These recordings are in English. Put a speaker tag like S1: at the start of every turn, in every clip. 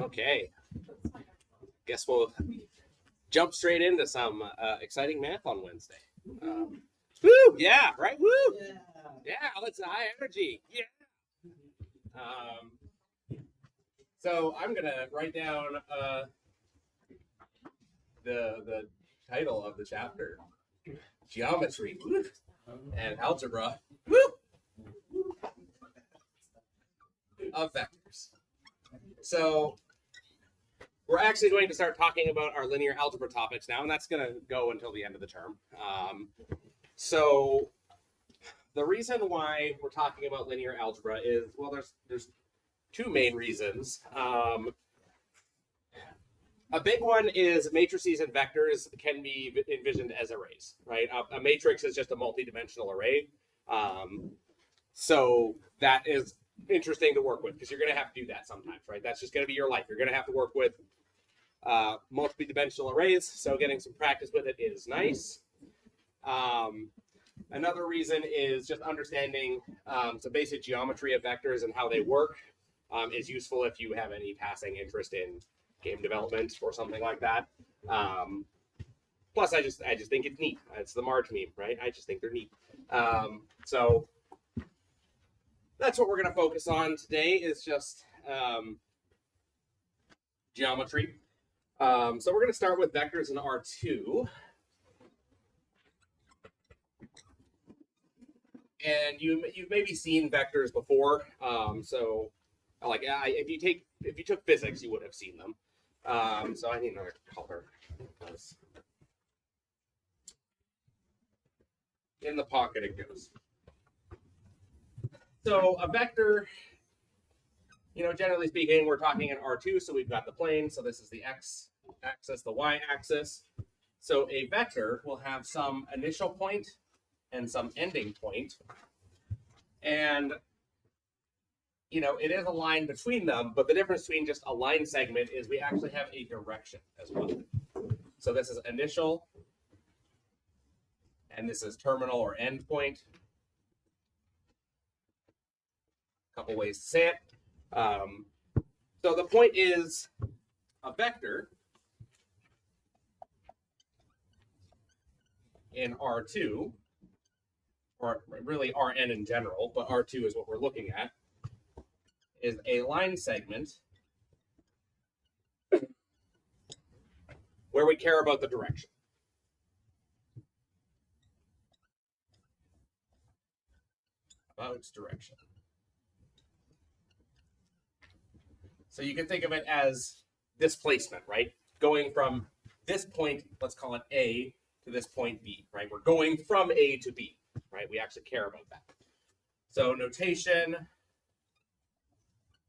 S1: Okay, guess we'll jump straight into some exciting math on Wednesday. Woo! Yeah, right. Woo! Yeah, let's high energy. Yeah. So I'm gonna write down the title of the chapter: geometry and algebra of vectors. So we're actually going to start talking about our linear algebra topics now, and that's going to go until the end of the term. So the reason why we're talking about linear algebra is, well, there's two main reasons. A big one is matrices and vectors can be envisioned as arrays, right? A matrix is just a multi-dimensional array. So that is interesting to work with because you're going to have to do that sometimes, right? That's just going to be your life. You're going to have to work with multi-dimensional arrays, so getting some practice with it is nice. Another reason is just understanding some basic geometry of vectors and how they work is useful if you have any passing interest in game development or something like that. Plus, I just think it's neat. It's the Marge meme, right? I just think they're neat. So that's what we're going to focus on today is just geometry. So we're going to start with vectors in R2. And you've maybe seen vectors before. So like if you took physics, you would have seen them. So I need another color. In the pocket it goes. So a vector, generally speaking, we're talking in R2, so we've got the plane. So this is the x-axis, the y-axis. So a vector will have some initial point and some ending point. And, it is a line between them, but the difference between just a line segment is we actually have a direction as well. So this is initial, and this is terminal or end point. A couple ways to say it. So the point is a vector in R2, or really Rn in general, but R2 is what we're looking at, is a line segment where we care about the direction. About its direction. So you can think of it as displacement, right? Going from this point, let's call it A, to this point B, right? We're going from A to B, right? We actually care about that. So notation,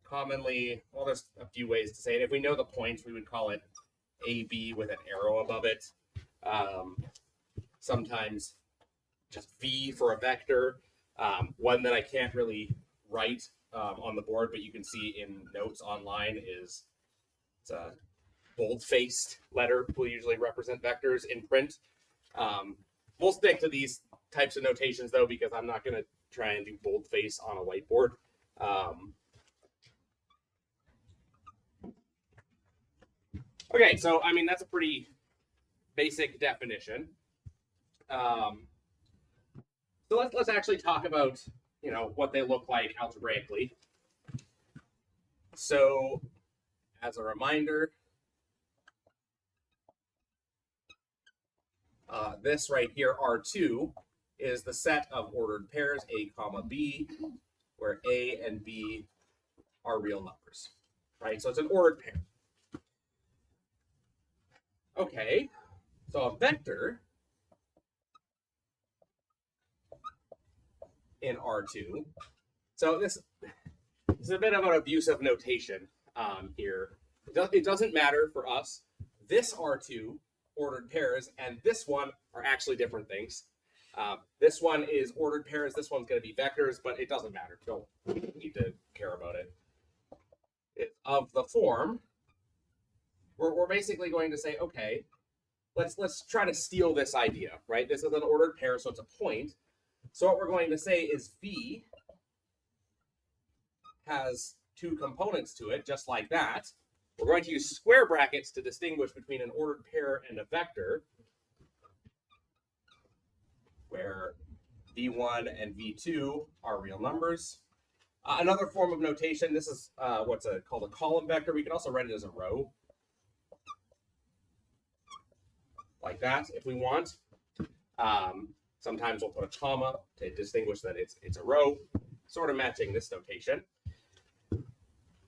S1: commonly, well, there's a few ways to say it. If we know the points, we would call it AB with an arrow above it. Sometimes just V for a vector. One that I can't really write on the board, but you can see in notes online is it's a bold-faced letter will usually represent vectors in print. We'll stick to these types of notations, though, because I'm not going to try and do boldface on a whiteboard. Okay, so, that's a pretty basic definition. So let's actually talk about, what they look like algebraically. So, as a reminder, this right here, R2, is the set of ordered pairs, A comma B, where A and B are real numbers, right? So it's an ordered pair. Okay, so a vector in R2. So this is a bit of an abusive notation here. It doesn't matter for us. This R2, ordered pairs, and this one are actually different things. This one is ordered pairs. This one's going to be vectors, but it doesn't matter. Don't need to care about it. Of the form, we're basically going to say, okay, let's try to steal this idea, right? This is an ordered pair, so it's a point. So what we're going to say is V has two components to it, just like that. We're going to use square brackets to distinguish between an ordered pair and a vector, where v1 and v2 are real numbers. Another form of notation, this is what's called a column vector. We can also write it as a row, like that if we want. Sometimes we'll put a comma to distinguish that it's a row, sort of matching this notation.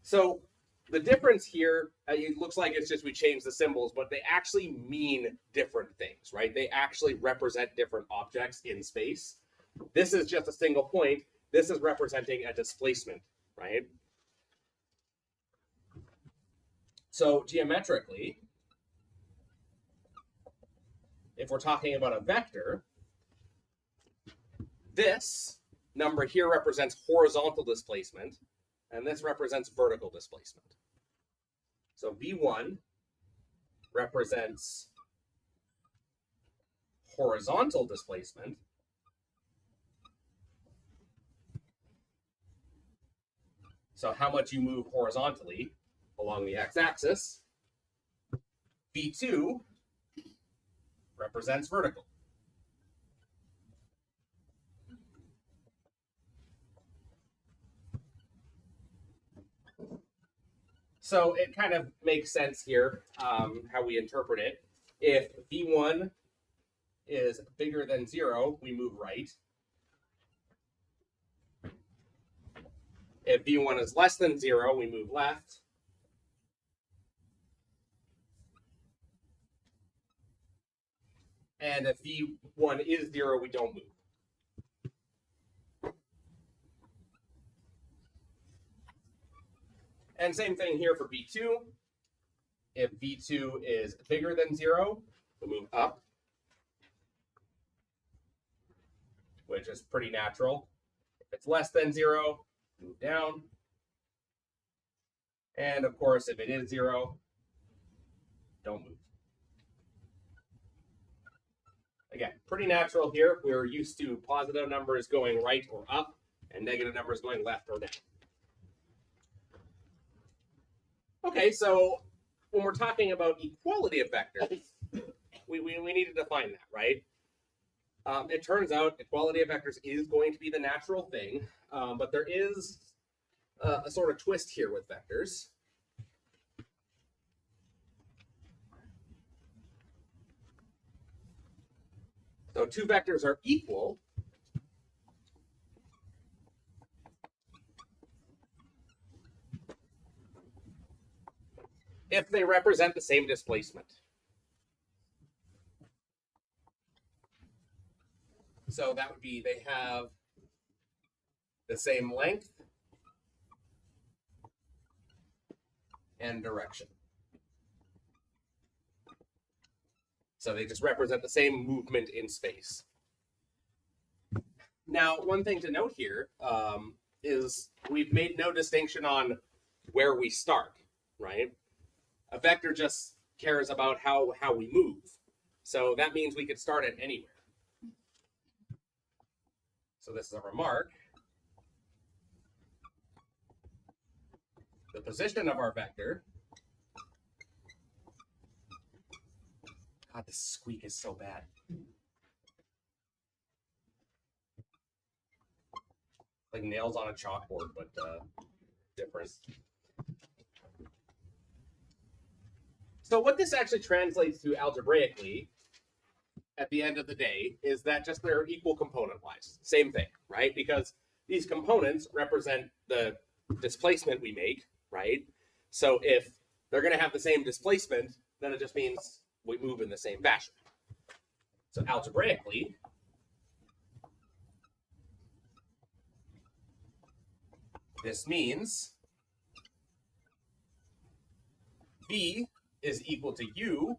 S1: So the difference here, it looks like it's just we changed the symbols, but they actually mean different things, right? They actually represent different objects in space. This is just a single point. This is representing a displacement, right? So geometrically, if we're talking about a vector, this number here represents horizontal displacement, and this represents vertical displacement. So v1 represents horizontal displacement, so how much you move horizontally along the x-axis. v2 represents vertical. So it kind of makes sense here how we interpret it. If v1 is bigger than 0, we move right. If v1 is less than 0, we move left. And if v1 is 0, we don't move. And same thing here for v2. If v2 is bigger than 0, we move up, which is pretty natural. If it's less than 0, move down. And of course, if it is 0, don't move. Again, pretty natural here. We're used to positive numbers going right or up and negative numbers going left or down. Okay, so when we're talking about equality of vectors, we need to define that, right? It turns out equality of vectors is going to be the natural thing, but there is a sort of twist here with vectors. So two vectors are equal if they represent the same displacement. So that would be they have the same length and direction. So they just represent the same movement in space. Now, one thing to note here is we've made no distinction on where we start, right? A vector just cares about how we move. So that means we could start at anywhere. So this is a remark. The position of our vector. God, this squeak is so bad. Like nails on a chalkboard, but different. So what this actually translates to algebraically at the end of the day is that just they're equal component-wise. Same thing, right? Because these components represent the displacement we make, right? So if they're going to have the same displacement, then it just means we move in the same fashion. So algebraically, this means v is equal to u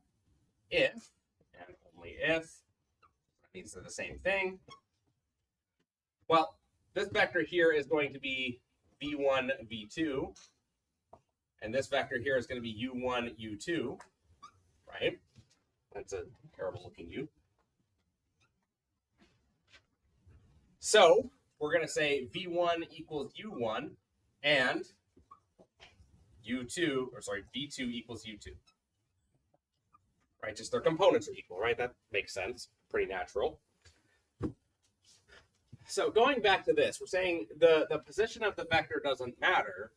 S1: if, and only if, that means they're the same thing. Well, this vector here is going to be v1, v2, and this vector here is going to be u1, u2, right? That's a terrible looking u. So we're going to say v1 equals u1, and v2 equals u2. Right, just their components are equal, right? That makes sense. Pretty natural. So going back to this, we're saying the position of the vector doesn't matter,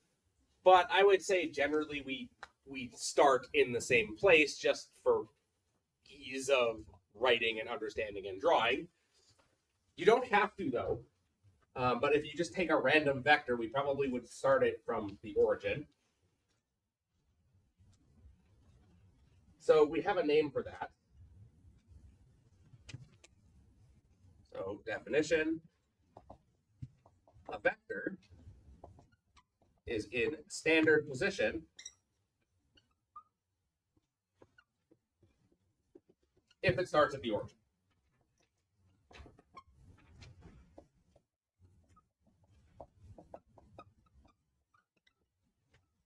S1: but I would say generally we start in the same place just for ease of writing and understanding and drawing. You don't have to, though. But if you just take a random vector, we probably would start it from the origin. So we have a name for that. So definition, a vector is in standard position if it starts at the origin.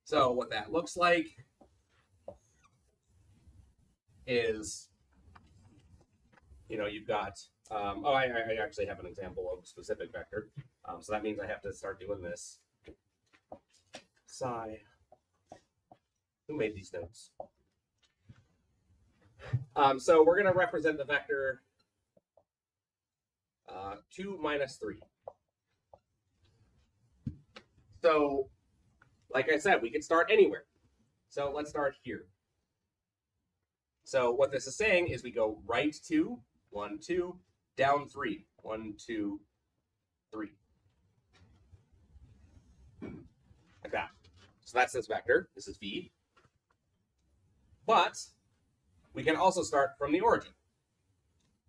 S1: So what that looks like is, you've got, I actually have an example of a specific vector. So that means I have to start doing this. Psi. Who made these notes? So we're going to represent the vector 2 minus 3. So, like I said, we could start anywhere. So let's start here. So what this is saying is we go right 2, 1, 2, down 3, 1, 2, 3. Like that. So that's this vector. This is v. But we can also start from the origin.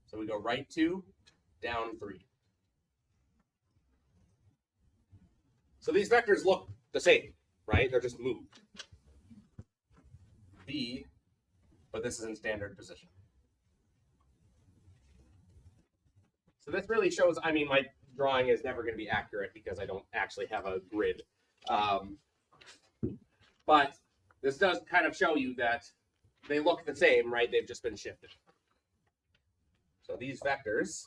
S1: So we go right 2, down 3. So these vectors look the same, right? They're just moved. V, but this is in standard position. So this really shows, my drawing is never going to be accurate because I don't actually have a grid. But this does kind of show you that they look the same, right? They've just been shifted. So these vectors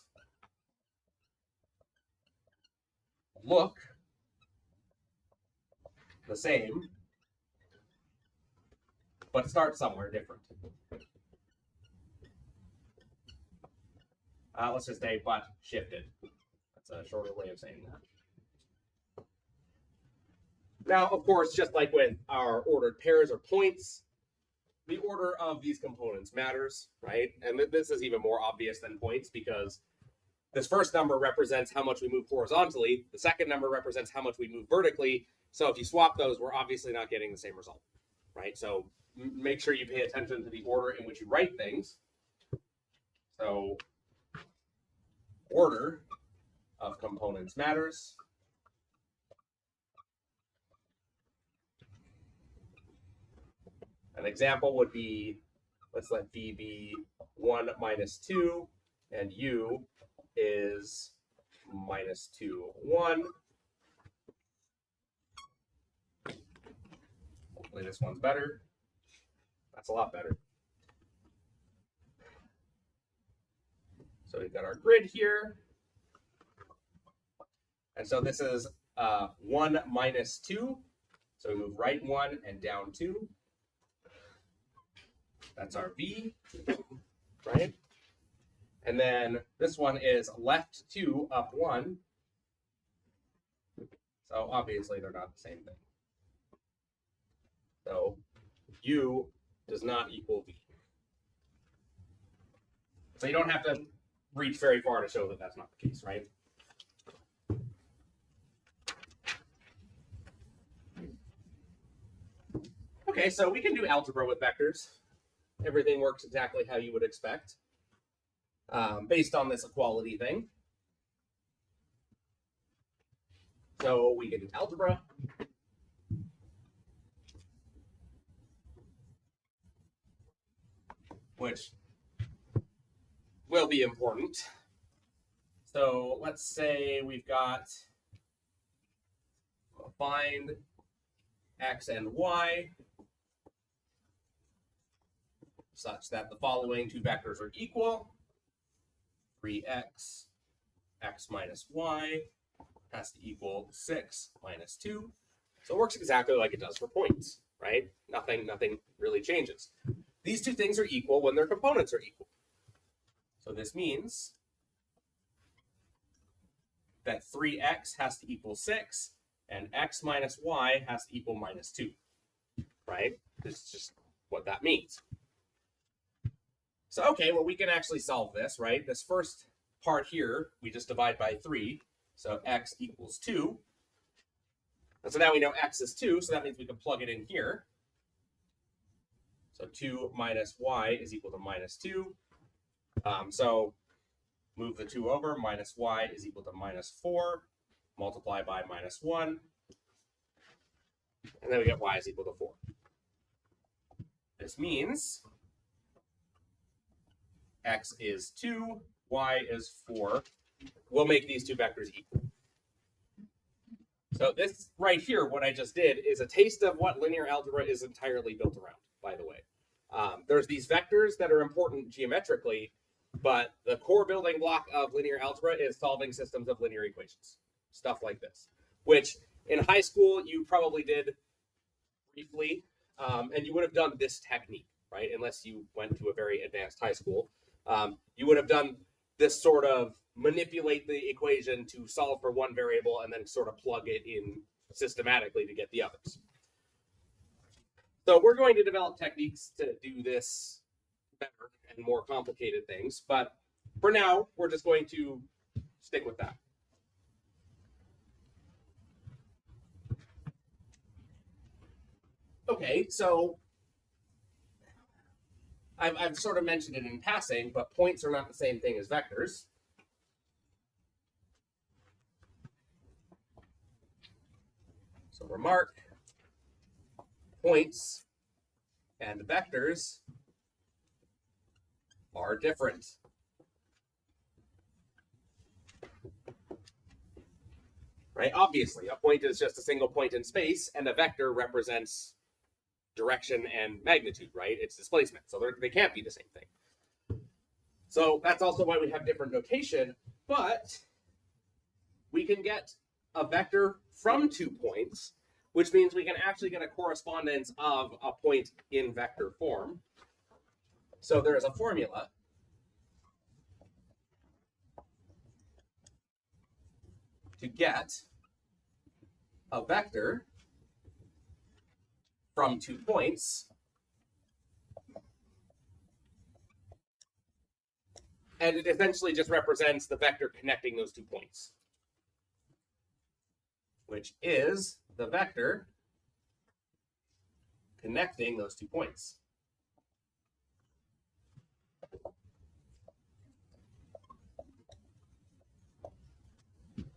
S1: look the same, but start somewhere different. Let's just say, but shifted. That's a shorter way of saying that. Now, of course, just like with our ordered pairs or points, the order of these components matters, right? And this is even more obvious than points because this first number represents how much we move horizontally. The second number represents how much we move vertically. So if you swap those, we're obviously not getting the same result, right? So make sure you pay attention to the order in which you write things. So order of components matters. An example would be, let's let v be 1 minus 2, and u is minus 2, 1. Hopefully this one's better. That's a lot better. So we've got our grid here. And so this is 1 minus 2. So we move right 1 and down 2. That's our v, right? And then this one is left 2, up 1. So obviously they're not the same thing. So u does not equal v. So you don't have to reach very far to show that that's not the case, right? Okay, so we can do algebra with vectors. Everything works exactly how you would expect, based on this equality thing. So we can do algebra. Which will be important. So let's say we've got find x and y such that the following two vectors are equal. 3x, x minus y has to equal 6 minus 2. So it works exactly like it does for points, right? Nothing really changes. These two things are equal when their components are equal. So this means that 3x has to equal 6, and x minus y has to equal minus 2, right? This is just what that means. So, okay, well, we can actually solve this, right? This first part here, we just divide by 3, so x equals 2. And so now we know x is 2, so that means we can plug it in here. So 2 minus y is equal to minus 2. So move the 2 over, minus y is equal to minus 4, multiply by minus 1, and then we get y is equal to 4. This means x is 2, y is 4. We'll make these two vectors equal. So this right here, what I just did, is a taste of what linear algebra is entirely built around, by the way. There's these vectors that are important geometrically, but the core building block of linear algebra is solving systems of linear equations, stuff like this, which in high school you probably did briefly, and you would have done this technique, right? Unless you went to a very advanced high school. You would have done this sort of manipulate the equation to solve for one variable and then sort of plug it in systematically to get the others. So we're going to develop techniques to do this better and more complicated things, but for now, we're just going to stick with that. Okay, so I've sort of mentioned it in passing, but points are not the same thing as vectors. So remark, points and vectors are different. Right? Obviously, a point is just a single point in space, and a vector represents direction and magnitude, right? It's displacement, so they can't be the same thing. So that's also why we have different notation, but we can get a vector from 2 points, which means we can actually get a correspondence of a point in vector form. So there is a formula to get a vector from 2 points, and it essentially just represents the vector connecting those 2 points, which is the vector connecting those 2 points.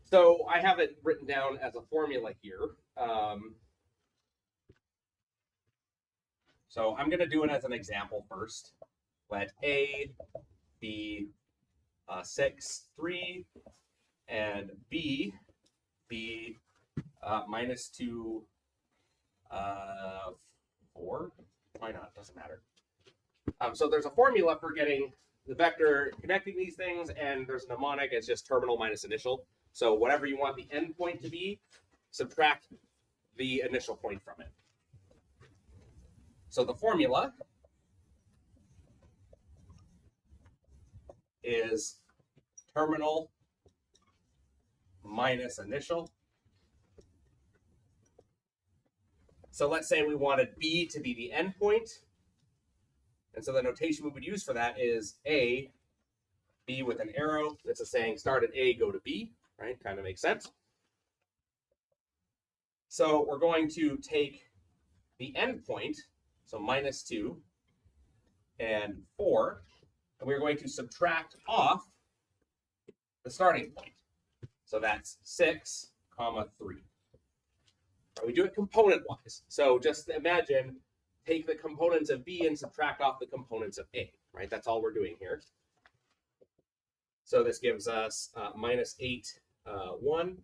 S1: So I have it written down as a formula here. So I'm going to do it as an example first. Let A be 6, 3, and B be minus 2, 4. Why not? Doesn't matter. So there's a formula for getting the vector connecting these things, and there's a mnemonic. It's just terminal minus initial. So whatever you want the end point to be, subtract the initial point from it. So the formula is terminal minus initial. So let's say we wanted B to be the endpoint. And so the notation we would use for that is A, B with an arrow. This is saying start at A, go to B, right? Kind of makes sense. So we're going to take the endpoint, so minus 2 and 4, and we're going to subtract off the starting point. So that's 6, 3. We do it component-wise. So just imagine, take the components of B and subtract off the components of A, right? That's all we're doing here. So this gives us minus 8, 1.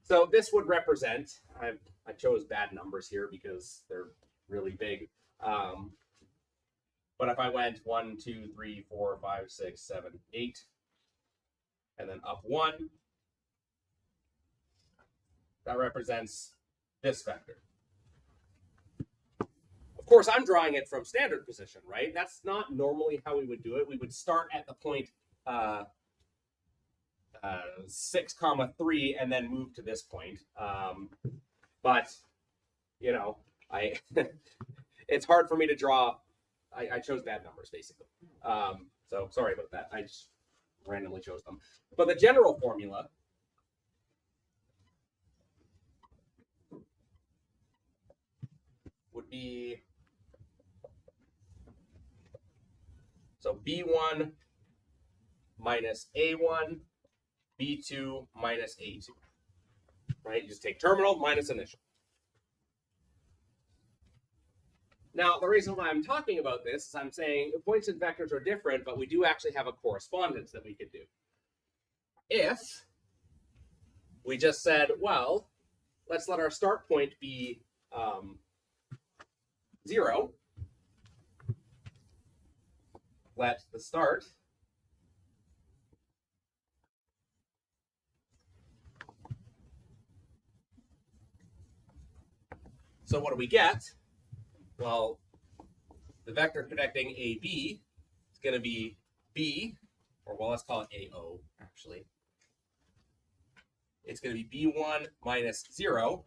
S1: So this would represent, I chose bad numbers here because they're really big. But if I went 1, 2, 3, 4, 5, 6, 7, 8, and then up 1, that represents this vector. Of course, I'm drawing it from standard position, right? That's not normally how we would do it. We would start at the point 6, 3, and then move to this point. But, you know, it's hard for me to draw. I chose bad numbers, basically. So sorry about that. I just randomly chose them. But the general formula would be, so B1 minus A1, B2 minus A2, right? You just take terminal minus initial. Now, the reason why I'm talking about this is I'm saying points and vectors are different, but we do actually have a correspondence that we could do. If we just said, well, let's let our start point be 0, let the start so what do we get? Well, the vector connecting AB is going to be B, or well, let's call it AO, actually. It's going to be B1 minus 0,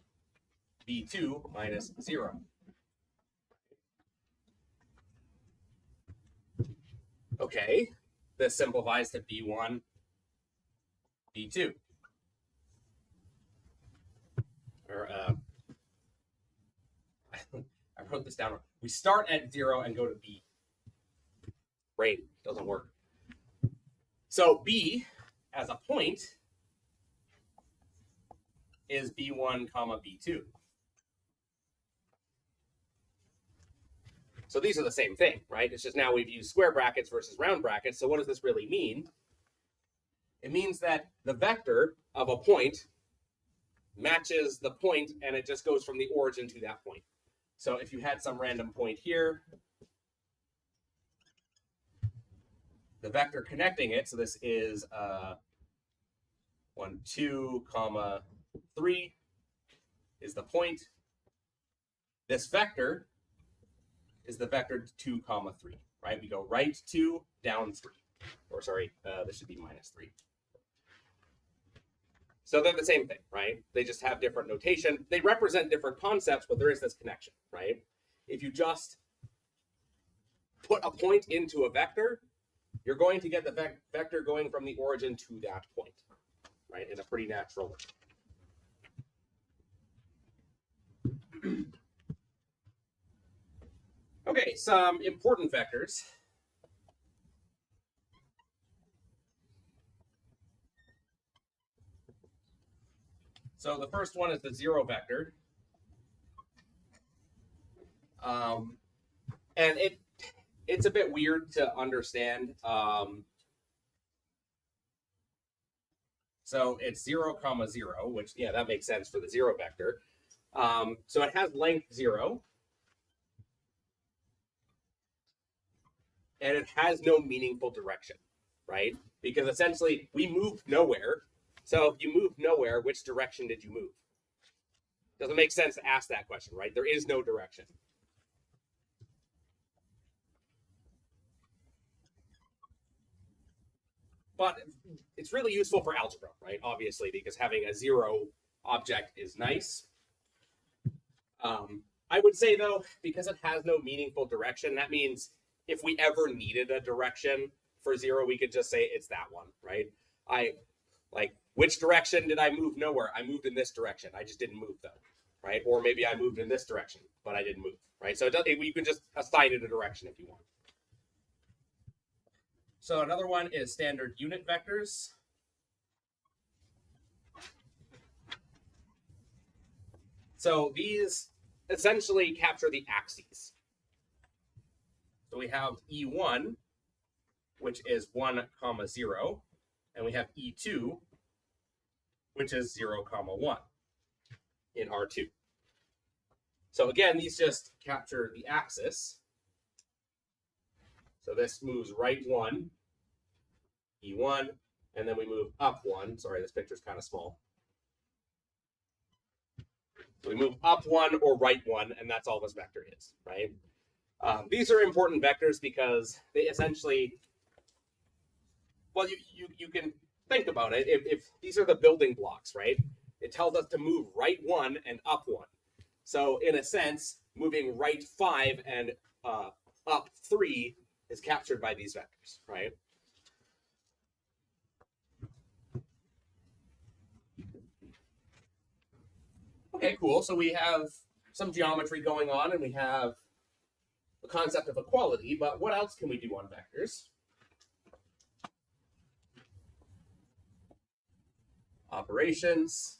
S1: B2 minus 0. Okay, this simplifies to B1, B2. Or, I wrote this down. We start at 0 and go to B. Great, doesn't work. So B as a point is B1 comma B2. So these are the same thing, right? It's just now we've used square brackets versus round brackets. So what does this really mean? It means that the vector of a point matches the point, and it just goes from the origin to that point. So if you had some random point here, the vector connecting it, so this is 1, 2, 3 is the point. This vector is the vector 2, 3, right? We go right 2, down 3. Or sorry, this should be minus 3. So they're the same thing, right? They just have different notation. They represent different concepts, but there is this connection, right? If you just put a point into a vector, you're going to get the vector going from the origin to that point, right? In a pretty natural way. Okay, some important vectors. So the first one is the 0 vector. And it's a bit weird to understand. So it's 0, 0, which, yeah, that makes sense for the 0 vector. So it has length 0. And it has no meaningful direction, right? Because essentially we moved nowhere. So if you moved nowhere, which direction did you move? Doesn't make sense to ask that question, right? There is no direction. But it's really useful for algebra, right? Obviously, because having a 0 object is nice. I would say, though, because it has no meaningful direction, that means if we ever needed a direction for 0, we could just say it's that one, right? Which direction did I move? Nowhere. I moved in this direction. I just didn't move, though, right? Or maybe I moved in this direction, but I didn't move, right? So you can just assign it a direction if you want. So another one is standard unit vectors. So these essentially capture the axes. So we have E1, which is 1, 0, and we have E2, which is 0, 1 in R2. So again, these just capture the axis. So this moves right 1, E1, and then we move up 1. Sorry, this picture's kind of small. So we move up one or right one, and that's all this vector is, right? These are important vectors because they essentially, well, you can think about it. If these are the building blocks, right? It tells us to move right one and up one. So in a sense, moving right 5 and up 3 is captured by these vectors, right? Okay, cool. So we have some geometry going on, and we have the concept of equality, but what else can we do on vectors? Operations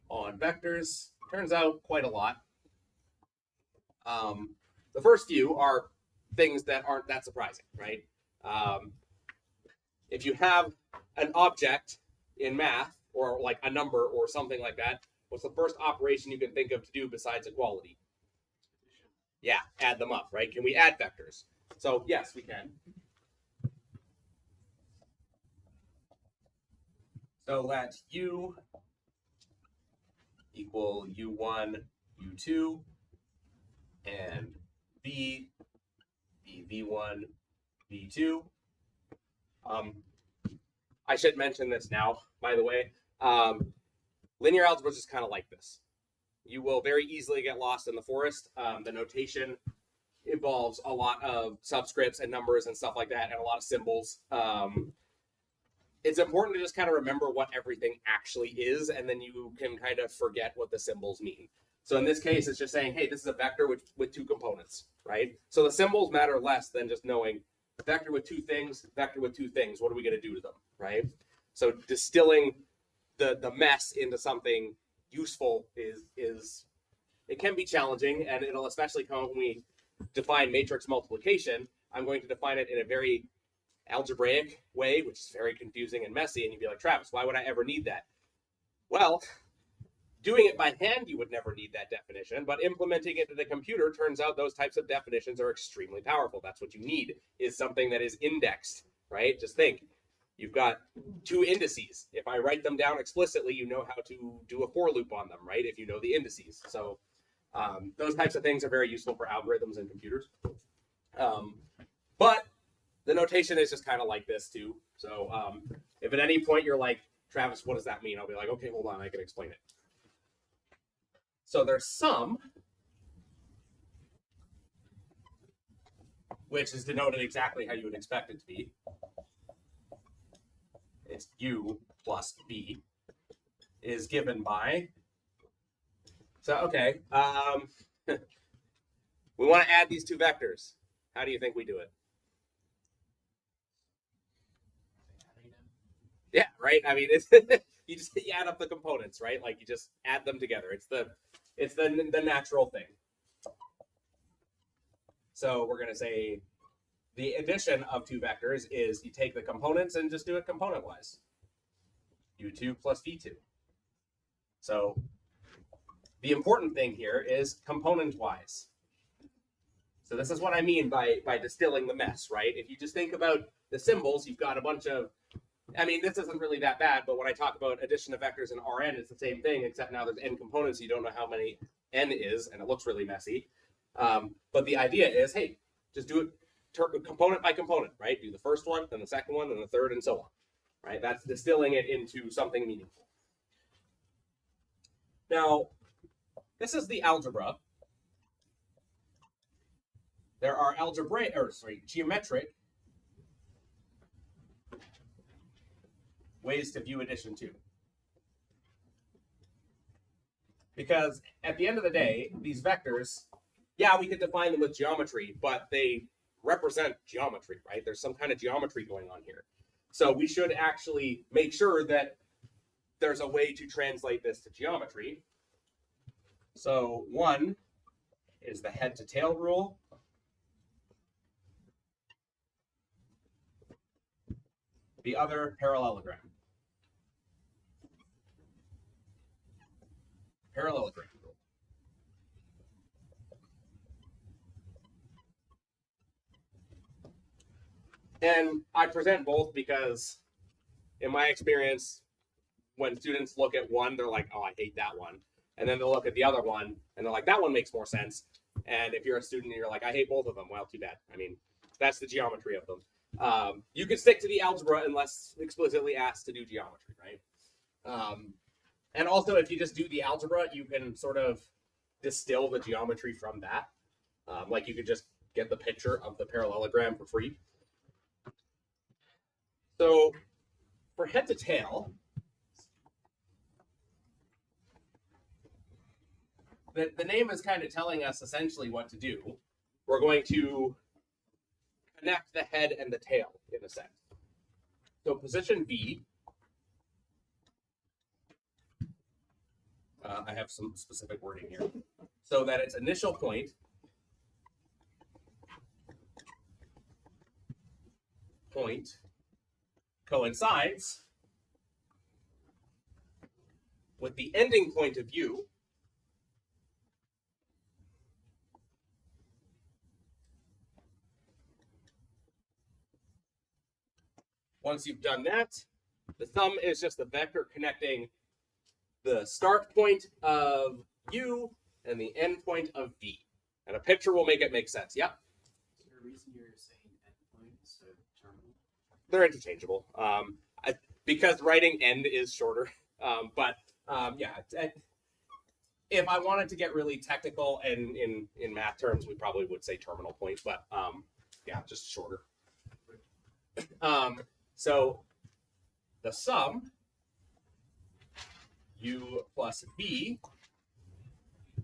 S1: on vectors. Turns out quite a lot. The first few are things that aren't that surprising, right? If you have an object in math, or like a number or something like that, what's the first operation you can think of to do besides equality? Yeah, add them up, right? Can we add vectors? So yes, we can. So let u equal u1, u2, and v be v1, v2. I should mention this now, by the way. Linear algebra is just kind of like this. You will very easily get lost in the forest. The notation involves a lot of subscripts and numbers and stuff like that, and a lot of symbols. It's important to just kind of remember what everything actually is, and then you can kind of forget what the symbols mean. So in this case, it's just saying, hey, this is a vector with 2 components, right? So the symbols matter less than just knowing vector with 2 things, vector with 2 things. What are we going to do to them, right? So distilling the mess into something useful is it can be challenging, and it'll especially come when we define matrix multiplication. I'm going to define it in a very algebraic way, which is very confusing and messy, and you'd be like, Travis, why would I ever need that? Well, doing it by hand, you would never need that definition, but implementing it in the computer, turns out those types of definitions are extremely powerful. That's what you need, is something that is indexed, right? Just think, you've got 2 indices. If I write them down explicitly, you know how to do a for loop on them, right? If you know the indices. So those types of things are very useful for algorithms and computers. But the notation is just kind of like this too. So if at any point you're like, Travis, what does that mean? I'll be like, okay, hold on, I can explain it. So there's sum, which is denoted exactly how you would expect it to be. It's u plus b is given by. So, okay. We want to add these 2 vectors. How do you think we do it? Yeah, right. I mean, it's you add up the components, right? Like you just add them together. It's the natural thing. So we're gonna say the addition of 2 vectors is you take the components and just do it component-wise. u2 plus v2. So the important thing here is component-wise. So this is what I mean by distilling the mess, right? If you just think about the symbols, you've got a bunch of, I mean, this isn't really that bad, but when I talk about addition of vectors in Rn, it's the same thing, except now there's n components, so you don't know how many n is, and it looks really messy. But the idea is, hey, just do it component by component, right? Do the first one, then the second one, then the third, and so on, right? That's distilling it into something meaningful. Now, this is the algebra. There are geometric ways to view addition too. Because at the end of the day, these vectors, yeah, we could define them with geometry, but they represent geometry, right? There's some kind of geometry going on here. So we should actually make sure that there's a way to translate this to geometry. So one is the head to tail rule. The other, parallelogram. Parallelogram rule. And I present both because, in my experience, when students look at one, they're like, oh, I hate that one. and then they'll look at the other one and they're like, that one makes more sense. And if you're a student and you're like, I hate both of them, well, too bad. I mean, that's the geometry of them. You can stick to the algebra unless explicitly asked to do geometry, right? And also, if you just do the algebra, you can sort of distill the geometry from that. Like you could just get the picture of the parallelogram for free. So for head to tail, the name is kind of telling us essentially what to do. We're going to connect the head and the tail in a sense. So position B, I have some specific wording here, so that its initial point coincides with the ending point of U Once you've done that, the sum is just the vector connecting the start point of U and the end point of V. And a picture will make it make sense. Yep.
S2: Is there a reason you're saying endpoint instead of terminal?
S1: They're interchangeable. Because writing end is shorter. Yeah, if I wanted to get really technical and in math terms, we probably would say terminal point, but yeah, just shorter. So the sum U plus V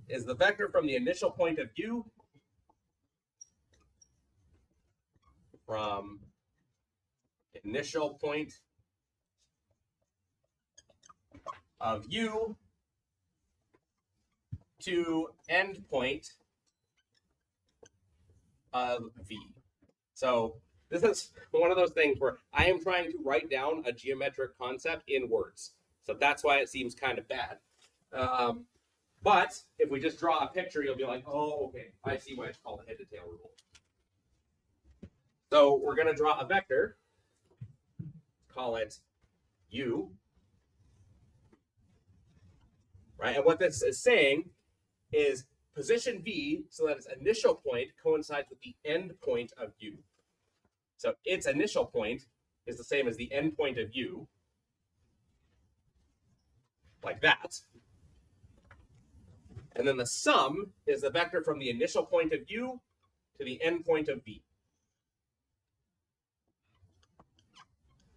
S1: is the vector from the initial point of U from initial point of U to end point of V. So this is one of those things where I am trying to write down a geometric concept in words. So that's why it seems kind of bad. But if we just draw a picture, you'll be like, oh, okay, I see why it's called a head-to-tail rule. So we're going to draw a vector, call it U, right? And what this is saying is position V so that its initial point coincides with the end point of U. So its initial point is the same as the end point of U, like that. And then the sum is the vector from the initial point of U to the end point of V.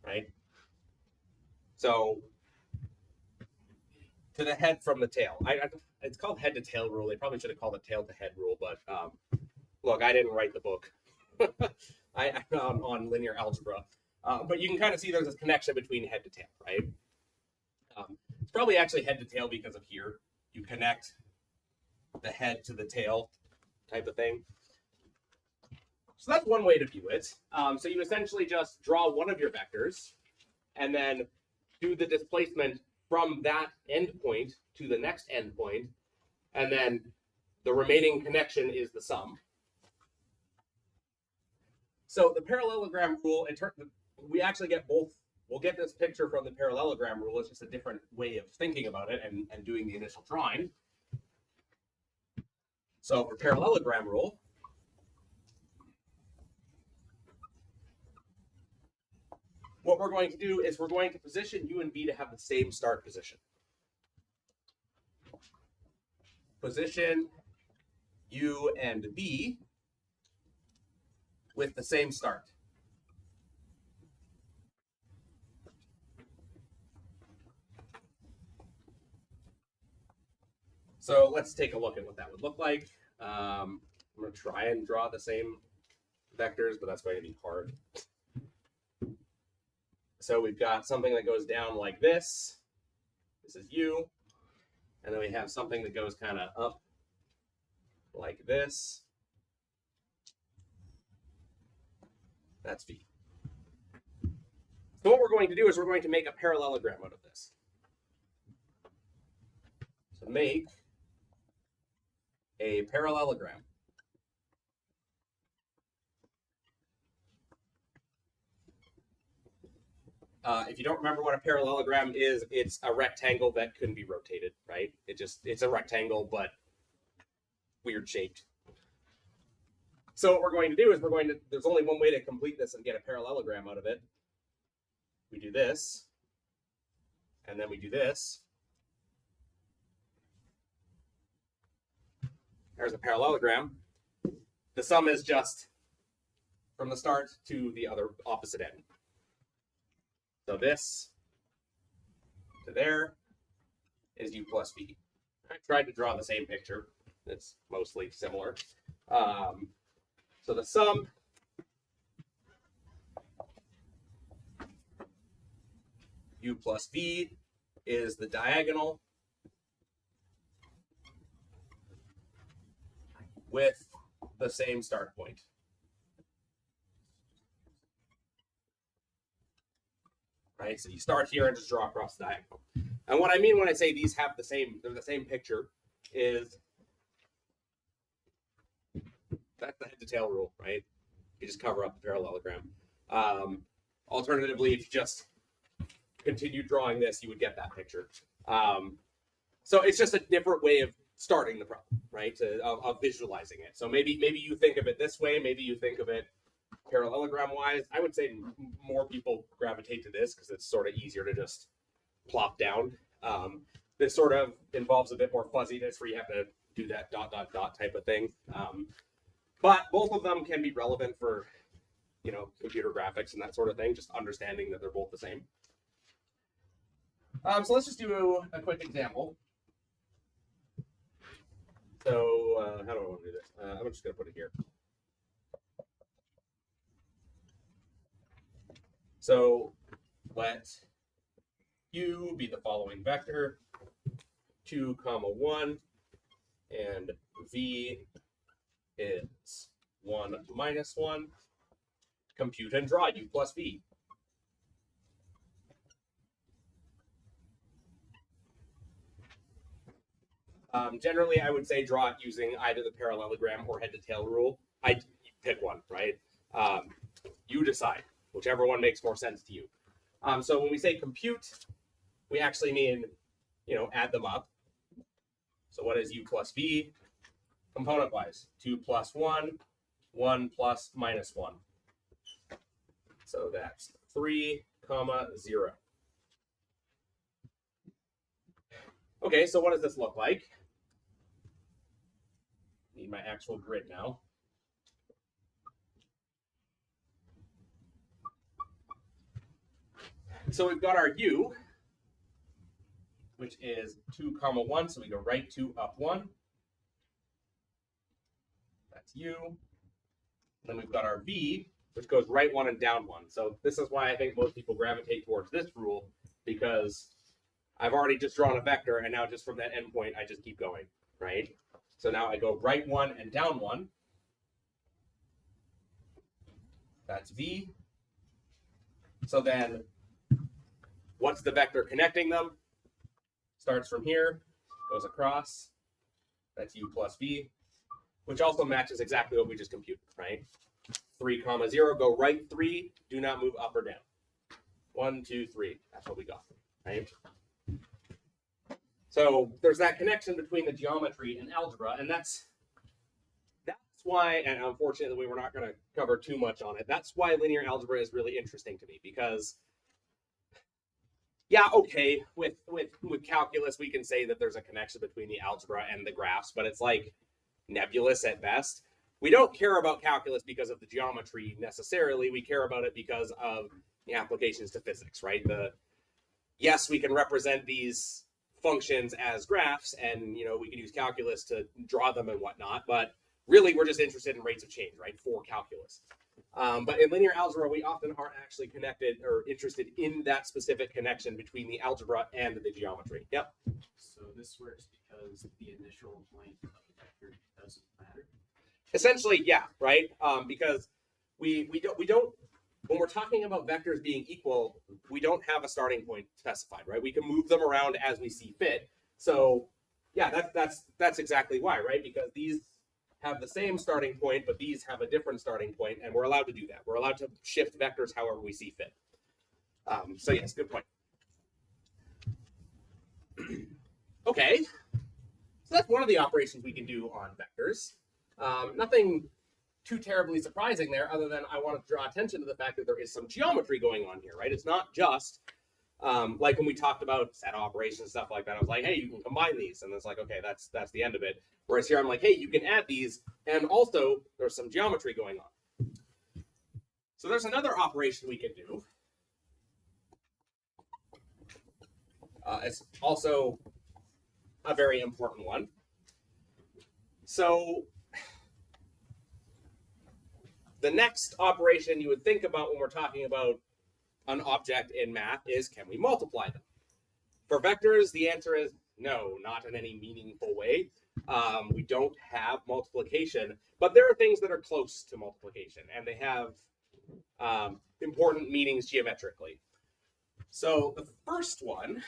S1: Right? So to the head from the tail. It's called head to tail rule. They probably should have called it tail to head rule, but look, I didn't write the book. I found on linear algebra. But you can kind of see there's this connection between head to tail, right? It's probably actually head to tail because of here. You connect the head to the tail type of thing. So that's one way to view it. So you essentially just draw one of your vectors and then do the displacement from that endpoint to the next endpoint, and then the remaining connection is the sum. So the parallelogram rule, we actually get both. We'll get this picture from the parallelogram rule. It's just a different way of thinking about it and doing the initial drawing. So for parallelogram rule, what we're going to do is we're going to position U and V to have the same start position. Position U and V with the same start. So let's take a look at what that would look like. I'm going to try and draw the same vectors, but that's going to be hard. So we've got something that goes down like this. This is U. And then we have something that goes kind of up like this. That's V. So what we're going to do is we're going to make a parallelogram out of this. So make a parallelogram. If you don't remember what a parallelogram is, it's a rectangle that couldn't be rotated, right? It's a rectangle, but weird shaped. So what we're going to do is there's only one way to complete this and get a parallelogram out of it. We do this, and then we do this. There's a parallelogram. The sum is just from the start to the other opposite end. So this to there is u plus v. I tried to draw the same picture. It's mostly similar. So the sum u plus v is the diagonal with the same start point. Right, so you start here and just draw across the diagonal. And what I mean when I say these have they're the same picture, is that's the head to tail rule, right? You just cover up the parallelogram. Alternatively, if you just continue drawing this, you would get that picture. So it's just a different way of starting the problem, right? Of visualizing it. So maybe you think of it this way, maybe you think of it parallelogram wise. I would say more people gravitate to this because it's sort of easier to just plop down. This sort of involves a bit more fuzziness where you have to do that ... type of thing. But both of them can be relevant for, computer graphics and that sort of thing, just understanding that they're both the same. So let's just do a quick example. So how do I want to do this? I'm just going to put it here. So let u be the following vector, 2, 1, and v is 1, -1. Compute and draw u plus v. Generally, I would say draw it using either the parallelogram or head to tail rule. I pick one, right? You decide. Whichever one makes more sense to you. So when we say compute, we actually mean, add them up. So what is u plus v? Component-wise, 2 plus 1, 1 plus -1. So that's 3, 0. Okay, so what does this look like? Need my actual grid now. So we've got our u, which is 2, 1. So we go right 2, up 1. That's u. Then we've got our v, which goes right 1 and down 1. So this is why I think most people gravitate towards this rule, because I've already just drawn a vector, and now just from that endpoint, I just keep going, right? So now I go right 1 and down 1. That's v. So then what's the vector connecting them? Starts from here, goes across. That's u plus v, which also matches exactly what we just computed, right? 3, 0, go right 3, do not move up or down. 1, 2, 3, that's what we got, right? So there's that connection between the geometry and algebra, and that's why, and unfortunately we're not going to cover too much on it, that's why linear algebra is really interesting to me, because yeah, okay, with calculus we can say that there's a connection between the algebra and the graphs, but it's like nebulous at best. We don't care about calculus because of the geometry necessarily. We care about it because of the applications to physics, right? Yes, we can represent these functions as graphs, and we can use calculus to draw them and whatnot, but really we're just interested in rates of change, right, for calculus. But in linear algebra, we often aren't actually connected or interested in that specific connection between the algebra and the geometry. Yep.
S2: So this works because the initial point of the vector doesn't matter.
S1: Essentially, yeah, right. Because we don't when we're talking about vectors being equal, we don't have a starting point specified, right? We can move them around as we see fit. So yeah, that's exactly why, right? Because these have the same starting point, but these have a different starting point, and we're allowed to do that. We're allowed to shift vectors however we see fit. So yes, good point. Okay, so that's one of the operations we can do on vectors. Nothing too terribly surprising there, other than I want to draw attention to the fact that there is some geometry going on here, right? It's not just like when we talked about set operations, stuff like that. I was like, hey, you can combine these, and it's like, okay, that's the end of it. Whereas here, I'm like, hey, you can add these, and also there's some geometry going on. So there's another operation we can do. It's also a very important one. So the next operation you would think about when we're talking about an object in math is, can we multiply them? For vectors, the answer is no, not in any meaningful way. We don't have multiplication, but there are things that are close to multiplication, and they have important meanings geometrically. So the first one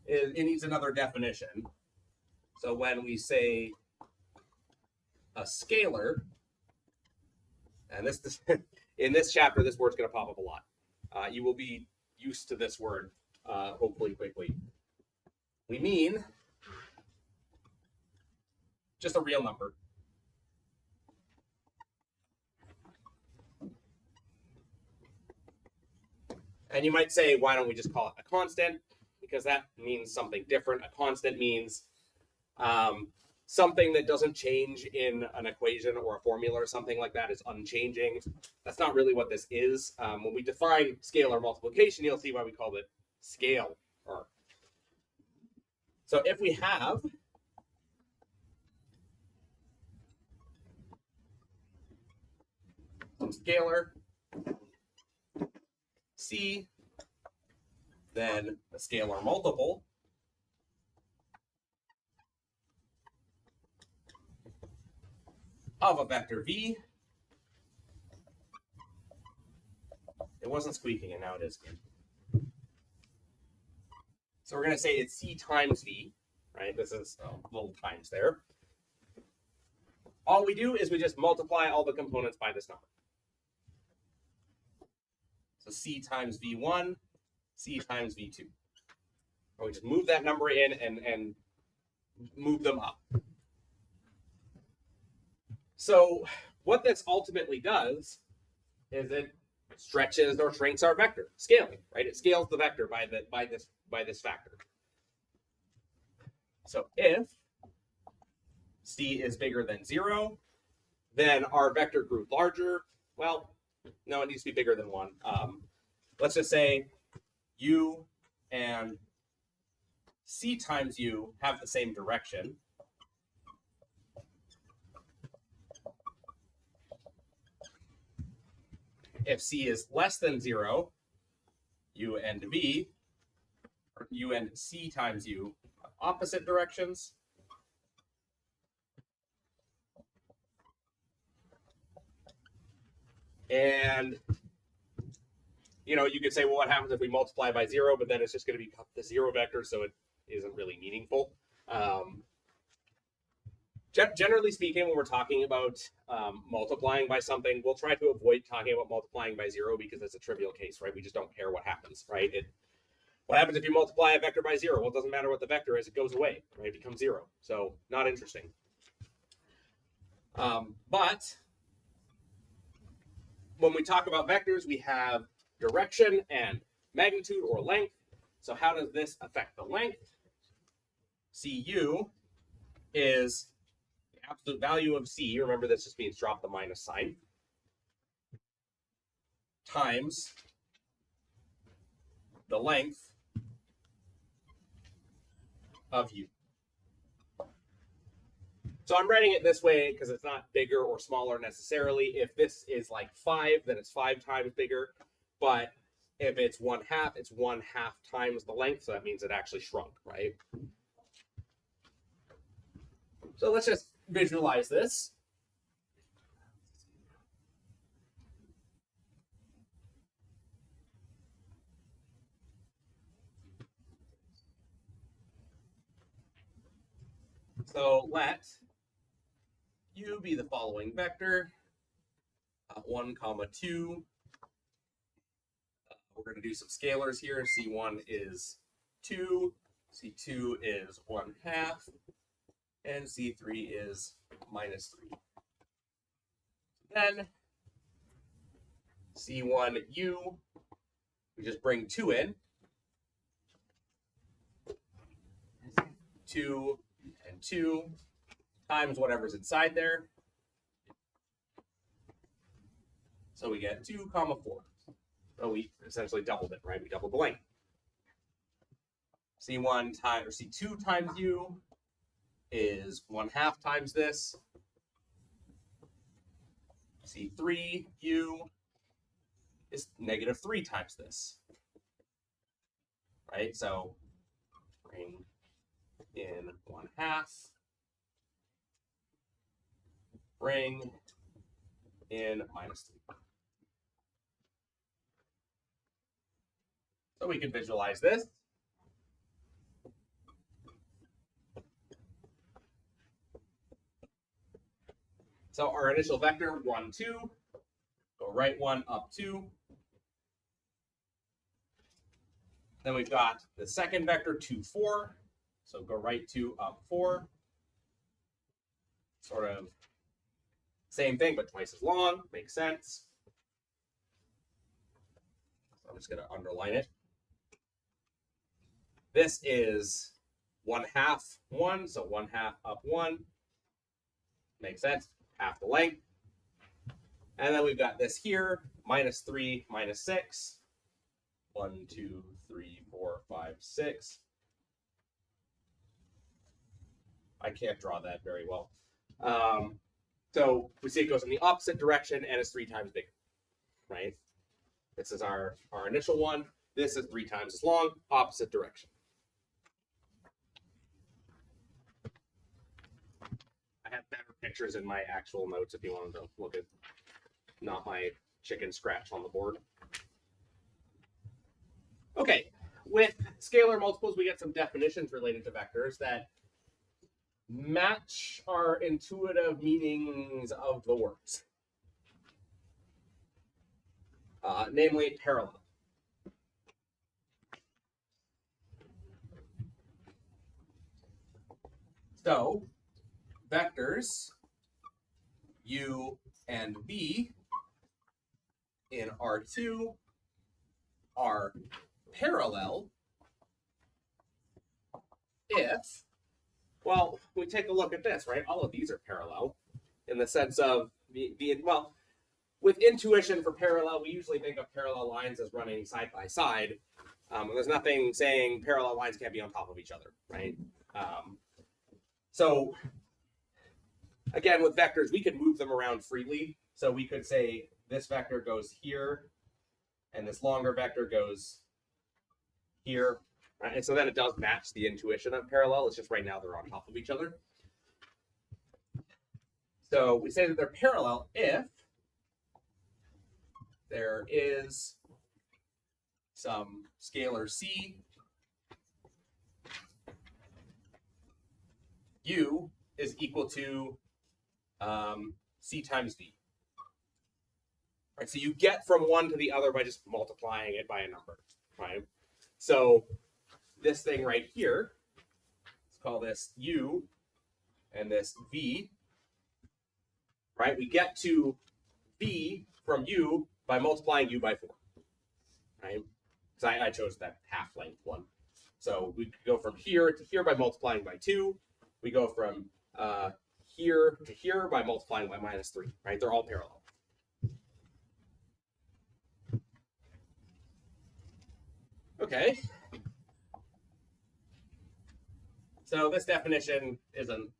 S1: is, it needs another definition. So when we say a scalar, and this in this chapter, this word's going to pop up a lot. You will be used to this word, hopefully quickly. We mean just a real number. And you might say, why don't we just call it a constant? Because that means something different. A constant means something that doesn't change in an equation or a formula or something like that is unchanging. That's not really what this is. When we define scalar multiplication, you'll see why we call it scale. So if we have some scalar C, then a scalar multiple of a vector V. It wasn't squeaking, and now it is. So we're going to say it's C times V, right? This is little times there. All we do is we just multiply all the components by this number. So C times V1, C times V2. Or we just move that number in and move them up. So what this ultimately does is it stretches or shrinks our vector, scaling, right? It scales the vector by this factor. So if C is bigger than 0, then our vector grew larger. Well, no, it needs to be bigger than 1. Let's just say U and C times U have the same direction. If C is less than 0, U and V, or U and C times U, have opposite directions. And, you know, you could say, well, what happens if we multiply by 0, but then it's just going to be the 0 vector, so it isn't really meaningful. Generally speaking, when we're talking about multiplying by something, we'll try to avoid talking about multiplying by 0 because it's a trivial case, right? We just don't care what happens, right? What happens if you multiply a vector by 0? Well, it doesn't matter what the vector is, it goes away, right? It becomes 0. So not interesting. But when we talk about vectors, we have direction and magnitude or length. So how does this affect the length? Cu is the absolute value of C. Remember, this just means drop the minus sign. Times the length of U. So I'm writing it this way because it's not bigger or smaller necessarily. If this is like 5, then it's 5 times bigger. But if it's 1/2, it's 1/2 times the length. So that means it actually shrunk, right? So let's just visualize this. So let U be the following vector, 1, 2, we're going to do some scalars here. C1 is 2, C2 is 1/2, and C3 is -3. Then C1U, we just bring 2 in. 2 and 2 times whatever's inside there. So we get 2, 4. So we essentially doubled it, right? We doubled the length. C1 times or C2 times U is 1/2 times this. C3U is -3 times this. Right? So bring in 1/2. Bring in -3. So we can visualize this. So our initial vector, 1, 2, go right 1, up 2. Then we've got the second vector, 2, 4. So go right 2, up 4. Sort of same thing, but twice as long. Makes sense. So I'm just going to underline it. This is 1/2 1, so 1/2 up 1. Makes sense. Half the length. And then we've got this here, -3, -6. 1, 2, 3, 4, 5, 6. I can't draw that very well. So we see it goes in the opposite direction and is 3 times bigger, right? This is our initial one. This is 3 times as long, opposite direction. I have better pictures in my actual notes if you wanted to look at not my chicken scratch on the board. Okay, with scalar multiples, we get some definitions related to vectors that match our intuitive meanings of the words. Namely, parallel. So, vectors U and V in R2 are parallel if, well, we take a look at this, right? All of these are parallel in the sense of well, with intuition for parallel, we usually think of parallel lines as running side by side. There's nothing saying parallel lines can't be on top of each other, right? So again, with vectors, we could move them around freely. So we could say this vector goes here, and this longer vector goes here. Right? And so then it does match the intuition of parallel. It's just right now they're on top of each other. So we say that they're parallel if there is some scalar C, U is equal to C times V. Right, so you get from one to the other by just multiplying it by a number, right? So this thing right here, let's call this U and this V, right? We get to V from U by multiplying U by 4, right? Because I chose that half length one. So we go from here to here by multiplying by 2. We go from here to here by multiplying by -3, right? They're all parallel. Okay. So this definition isn't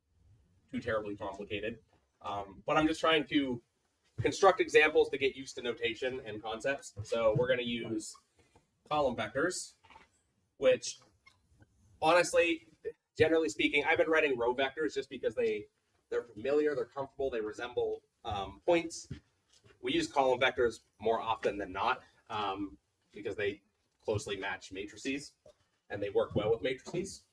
S1: too terribly complicated, but I'm just trying to construct examples to get used to notation and concepts. So we're going to use column vectors, which honestly, generally speaking, I've been writing row vectors just because they're familiar, they're comfortable, they resemble points. We use column vectors more often than not because they closely match matrices and they work well with matrices.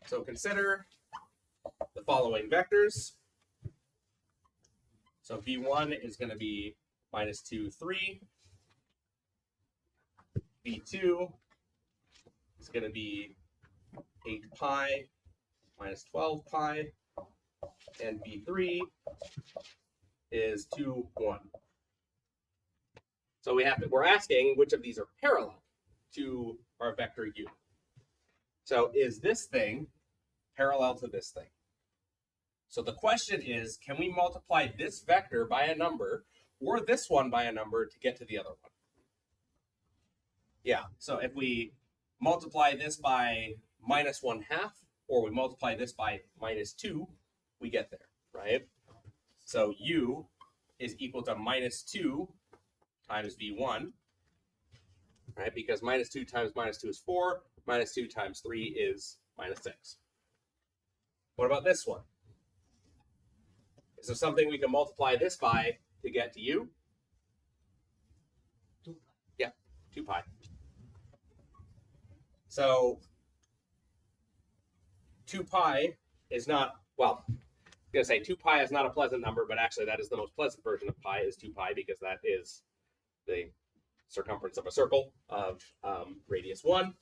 S1: So consider the following vectors. So V1 is going to be minus 2, 3. B2 is going to be 8 pi minus 12 pi. And B3 is 2, 1. So we're asking which of these are parallel to our vector u. So is this thing parallel to this thing? So the question is, can we multiply this vector by a number or this one by a number to get to the other one? Yeah, so if we multiply this by minus 1/2, or we multiply this by minus 2, we get there, right? So u is equal to minus 2 times v1, right? Because minus 2 times minus 2 is 4, minus 2 times 3 is minus 6. What about this one? Is there something we can multiply this by to get to u?
S2: 2 pi.
S1: Yeah, 2 pi. So 2 pi is not, well, I'm going to say 2 pi is not a pleasant number, but actually that is the most pleasant version of pi, is 2 pi, because that is the circumference of a circle of radius 1.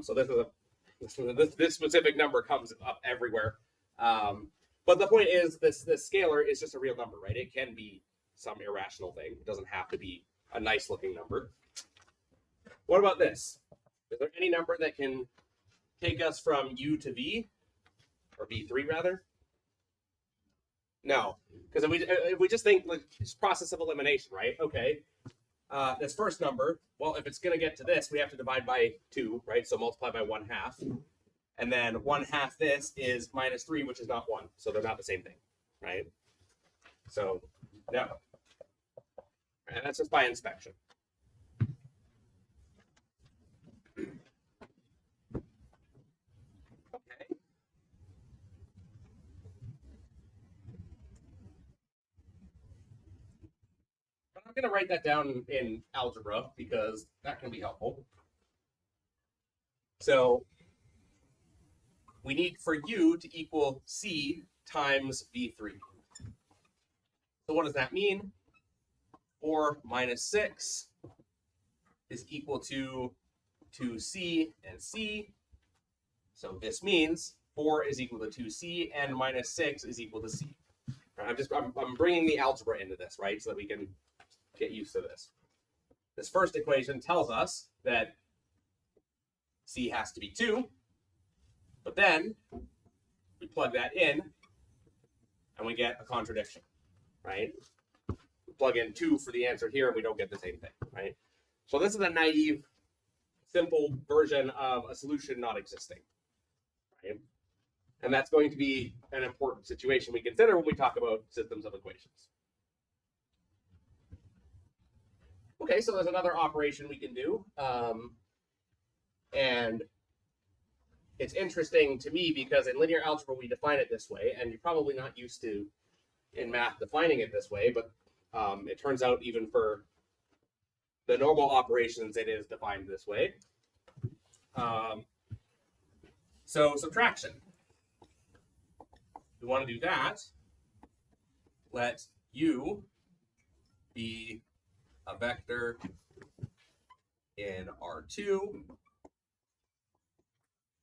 S1: So this specific number comes up everywhere. But the point is, this scalar is just a real number, right? It can be some irrational thing. It doesn't have to be a nice looking number. What about this? Is there any number that can take us from u to v, or v3 rather? No, because if we just think like it's process of elimination, right? Okay, this first number, well, if it's going to get to this, we have to divide by 2, right? So multiply by 1/2. And then 1/2 this is minus 3, which is not 1. So they're not the same thing, right? So, no. And that's just by inspection. Okay. But I'm going to write that down in algebra because that can be helpful. So we need for u to equal c times v3. So what does that mean? 4 minus 6 is equal to 2c and c. So this means 4 is equal to 2c and minus 6 is equal to c. I'm bringing the algebra into this, right, so that we can get used to this. This first equation tells us that c has to be 2. But then we plug that in and we get a contradiction, right? We plug in 2 for the answer here and we don't get the same thing, right? So this is a naive, simple version of a solution not existing, right? And that's going to be an important situation we consider when we talk about systems of equations. Okay, so there's another operation we can do. And it's interesting to me because in linear algebra we define it this way, and you're probably not used to in math defining it this way, but it turns out even for the normal operations it is defined this way. So subtraction. We want to do that. Let u be a vector in R2.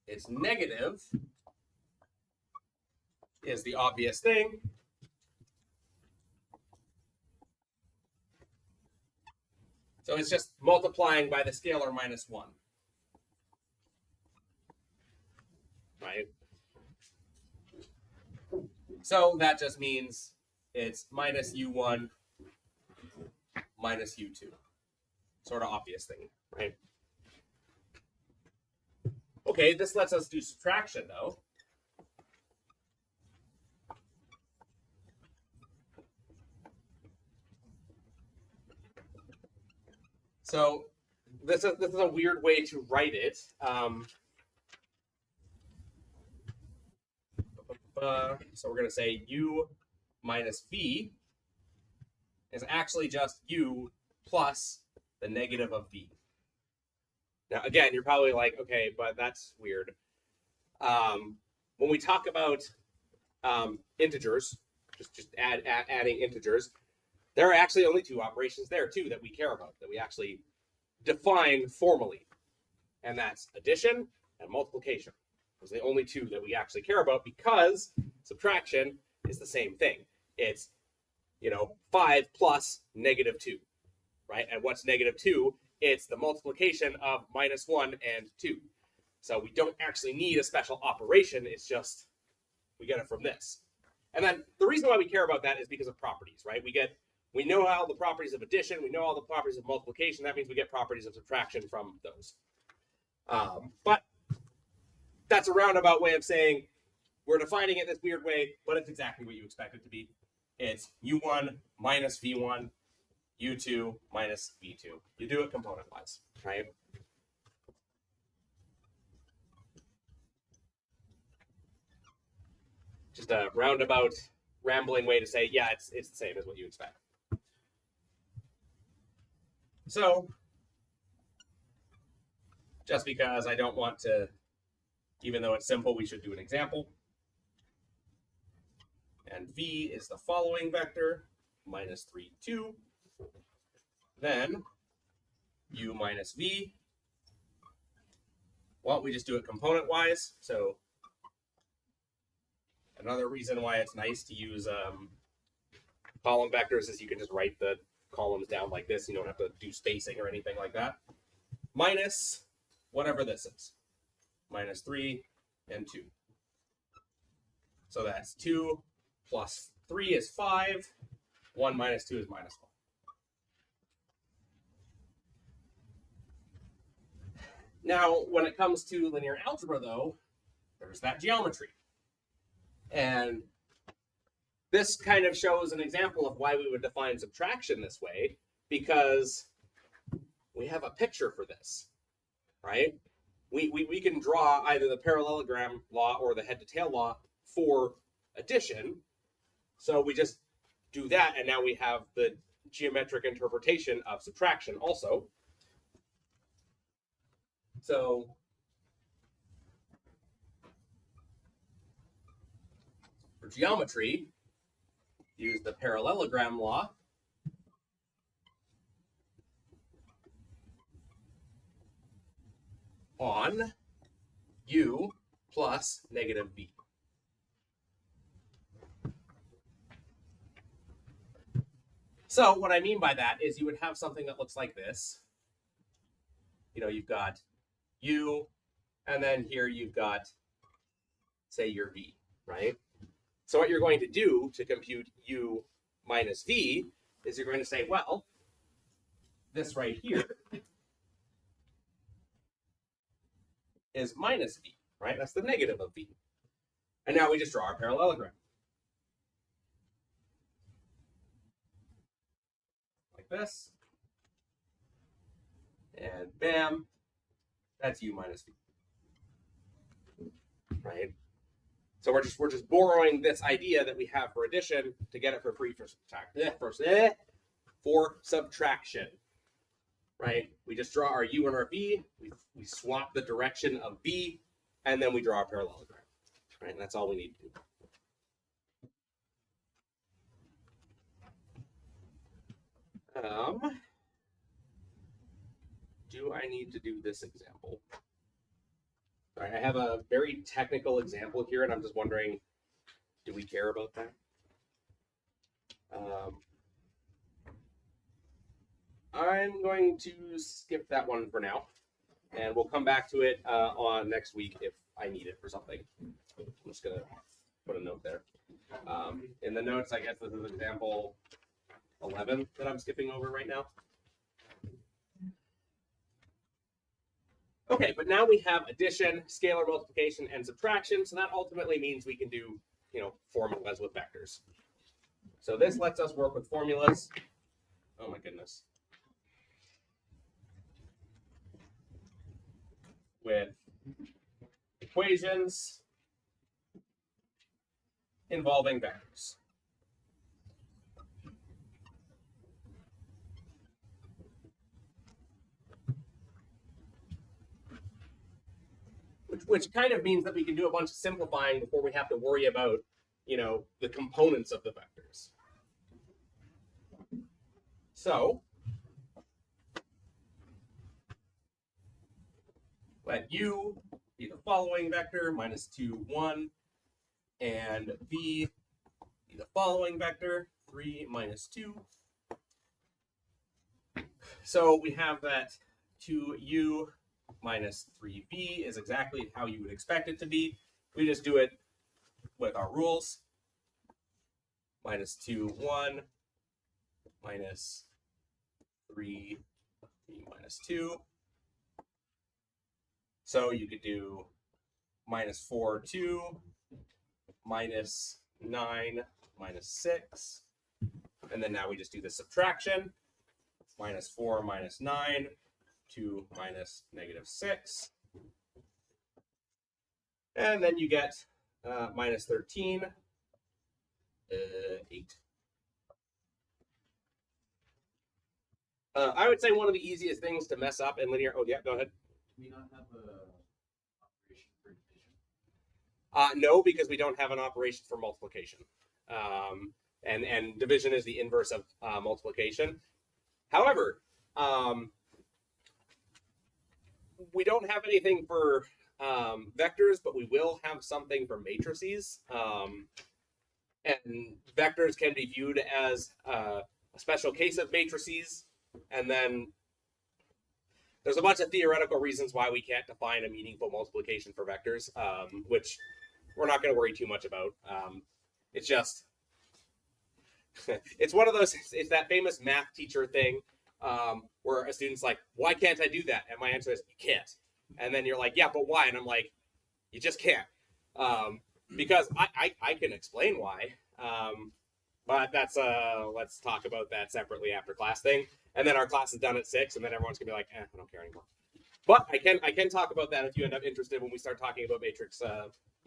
S1: It's negative is the obvious thing. So it's just multiplying by the scalar minus 1. Right? So that just means it's minus u1 minus u2. Sort of obvious thing, right? Okay, this lets us do subtraction, though. So this is a weird way to write it. So we're going to say u minus v is actually just u plus the negative of v. Now, again, you're probably like, okay, but that's weird. When we talk about integers, just adding integers, there are actually only two operations there too that we care about, that we actually define formally. And that's addition and multiplication. Those are the only two that we actually care about, because subtraction is the same thing. It's, 5 plus -2, right? And what's -2? It's the multiplication of -1 and 2. So we don't actually need a special operation. It's just, we get it from this. And then the reason why we care about that is because of properties, right? We know all the properties of addition. We know all the properties of multiplication. That means we get properties of subtraction from those. But that's a roundabout way of saying we're defining it this weird way, but it's exactly what you expect it to be. It's U1 minus V1, U2 minus V2. You do it component-wise, right? Just a roundabout, rambling way to say, yeah, it's the same as what you expect. So, just because I don't want to, even though it's simple, we should do an example. And V is the following vector, -3, 2. Then U minus V. Well, we just do it component-wise. So another reason why it's nice to use column vectors is you can just write the columns down like this. You don't have to do spacing or anything like that. Minus whatever this is. -3 and 2. So that's 2 plus 3 is 5. 1 minus 2 is -1. Now, when it comes to linear algebra, though, there's that geometry. And this kind of shows an example of why we would define subtraction this way, because we have a picture for this, right? We can draw either the parallelogram law or the head-to-tail law for addition. So we just do that, and now we have the geometric interpretation of subtraction also. So for geometry, use the parallelogram law. On U plus -V. So what I mean by that is you would have something that looks like this. You've got U, and then here you've got, say, your V, right? So what you're going to do to compute U minus V is you're going to say, well, this right here is minus V, right? That's the negative of V. And now we just draw our parallelogram. Like this. And bam, that's U minus V. Right? So we're just borrowing this idea that we have for addition to get it for free for subtraction. Right? We just draw our U and our V, we swap the direction of V, and then we draw a parallelogram. Right? And that's all we need to do. Do I need to do this example? All right, I have a very technical example here, and I'm just wondering, do we care about that? I'm going to skip that one for now, and we'll come back to it on next week if I need it for something. I'm just going to put a note there. In the notes, I guess this is example 11 that I'm skipping over right now. Okay, but now we have addition, scalar multiplication, and subtraction, so that ultimately means we can do, formulas with vectors. So this lets us work with formulas. Oh my goodness. With equations involving vectors. Which kind of means that we can do a bunch of simplifying before we have to worry about, the components of the vectors. So let U be the following vector, minus 2, 1, and V be the following vector, 3, minus 2. So we have that 2U minus 3V is exactly how you would expect it to be. We just do it with our rules. Minus 2, 1, minus 3, minus 2. So you could do minus 4, 2, minus 9, minus 6. And then now we just do the subtraction. Minus 4, minus 9, 2 minus negative 6. And then you get minus 13, 8. I would say one of the easiest things to mess up in linear. Oh, yeah, go ahead.
S2: Do we not have a operation for division?
S1: No, because we don't have an operation for multiplication. And division is the inverse of multiplication. However, we don't have anything for vectors, but we will have something for matrices. And vectors can be viewed as a special case of matrices. And then there's a bunch of theoretical reasons why we can't define a meaningful multiplication for vectors, which we're not going to worry too much about. It's just, it's one of those, it's that famous math teacher thing where a student's like, why can't I do that? And my answer is, you can't. And then you're like, yeah, but why? And I'm like, you just can't. Because I can explain why. But that's, let's talk about that separately after class thing. And then our class is done at 6, and then everyone's gonna be like, I don't care anymore. But I can talk about that if you end up interested when we start talking about matrix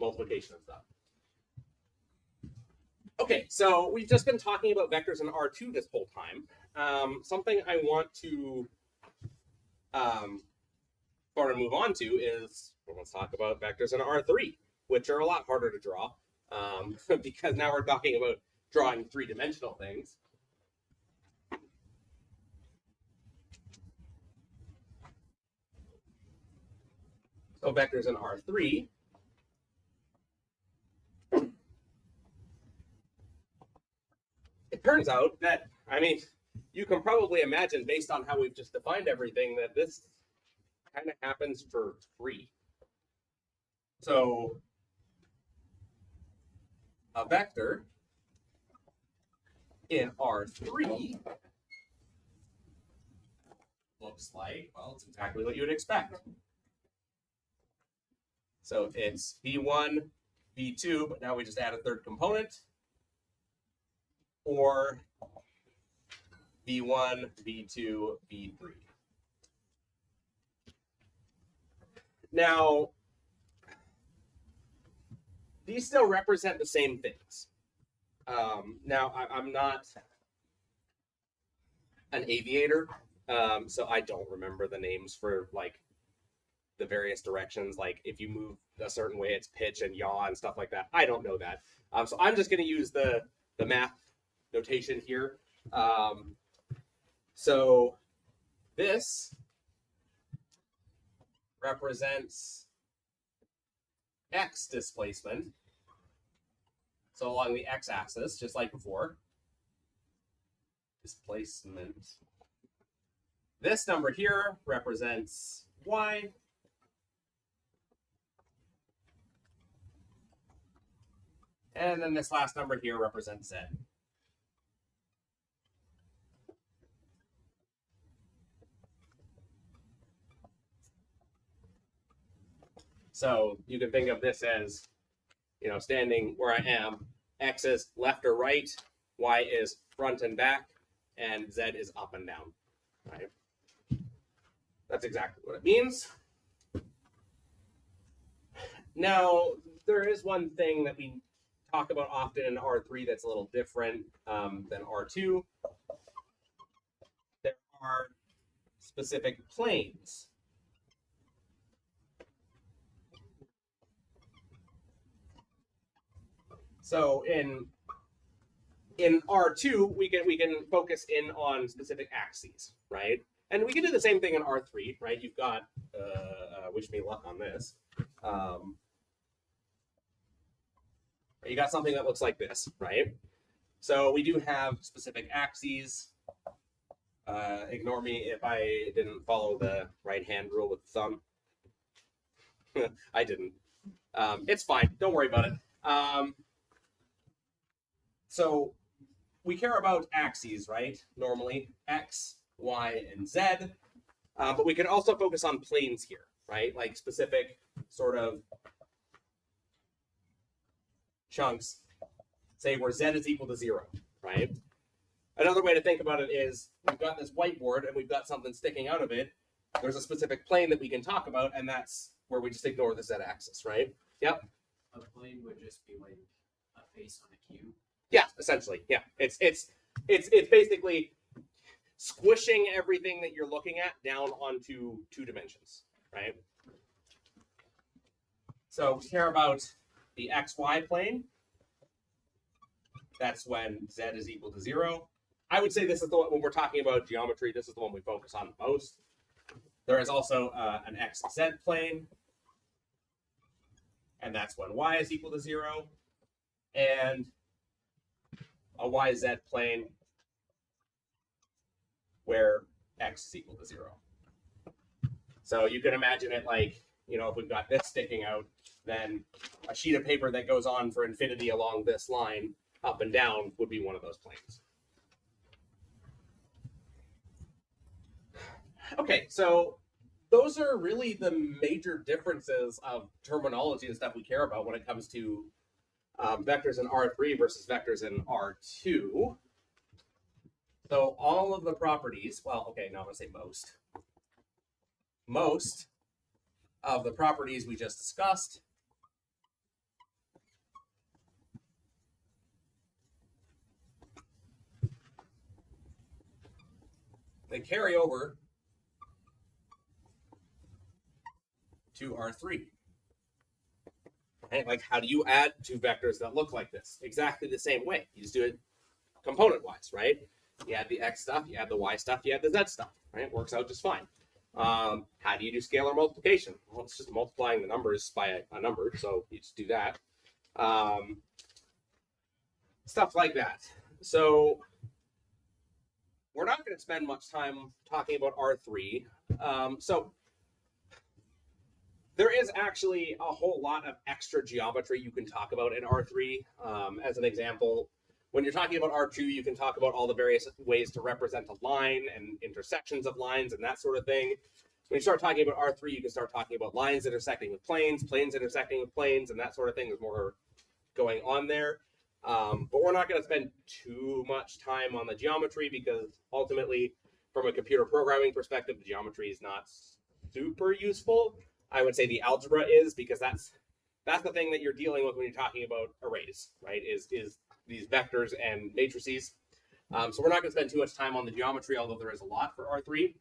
S1: multiplication and stuff. Okay, so we've just been talking about vectors in R2 this whole time. Something I want to sort of move on to is, let's talk about vectors in R3, which are a lot harder to draw, because now we're talking about drawing three-dimensional things. So vectors in R3 it turns out that, I mean, you can probably imagine based on how we've just defined everything that this kind of happens for 3. So a vector in R3 looks like, well, it's exactly what you would expect. So it's V1, V2, but now we just add a third component, or V1, V2, V3. Now, these still represent the same things. Now, I'm not an aviator, so I don't remember the names for like the various directions. Like if you move a certain way, it's pitch and yaw and stuff like that. I don't know that. So I'm just going to use the math notation here. So this represents x displacement. So along the x-axis, just like before. Displacement. This number here represents y. And then this last number here represents z. So you can think of this as, standing where I am, x is left or right, y is front and back, and z is up and down. Right? That's exactly what it means. Now, there is one thing that we talk about often in R3 that's a little different than R2. There are specific planes. So in in R2, we can focus in on specific axes, right? And we can do the same thing in R3, right? You've got, wish me luck on this. You got something that looks like this, right? So we do have specific axes. Ignore me if I didn't follow the right hand rule with the thumb. I didn't. It's fine. Don't worry about it. So we care about axes, right? Normally, X, Y, and Z. But we can also focus on planes here, right? Like specific sort of chunks, say where Z is equal to 0, right? Another way to think about it is we've got this whiteboard and we've got something sticking out of it. There's a specific plane that we can talk about, and that's where we just ignore the Z axis, right? Yep.
S2: A plane would just be like a face on a cube.
S1: Yeah, essentially. Yeah. It's basically squishing everything that you're looking at down onto 2 dimensions, right? So we care about the XY plane. That's when Z is equal to 0. I would say this is the one, when we're talking about geometry, this is the one we focus on the most. There is also an XZ plane, and that's when Y is equal to 0, and a YZ plane where X is equal to 0. So you can imagine it like, if we've got this sticking out, then a sheet of paper that goes on for infinity along this line, up and down, would be one of those planes. Okay, so those are really the major differences of terminology and stuff we care about when it comes to vectors in R3 versus vectors in R2. So all of the properties, well, okay, now I'm going to say most. Most of the properties we just discussed they carry over to R3. Okay, like how do you add 2 vectors that look like this? Exactly the same way. You just do it component-wise, right? You add the X stuff, you add the Y stuff, you add the Z stuff, right? It works out just fine. How do you do scalar multiplication? Well, it's just multiplying the numbers by a number, so you just do that. Stuff like that. So we're not going to spend much time talking about R3. So there is actually a whole lot of extra geometry you can talk about in R3. As an example, when you're talking about R2, you can talk about all the various ways to represent a line and intersections of lines and that sort of thing. When you start talking about R3, you can start talking about lines intersecting with planes, planes intersecting with planes, and that sort of thing. There's more going on there. But we're not going to spend too much time on the geometry because ultimately, from a computer programming perspective, the geometry is not super useful. I would say the algebra is, because that's the thing that you're dealing with when you're talking about arrays, right? Is these vectors and matrices. So we're not going to spend too much time on the geometry, although there is a lot for R3.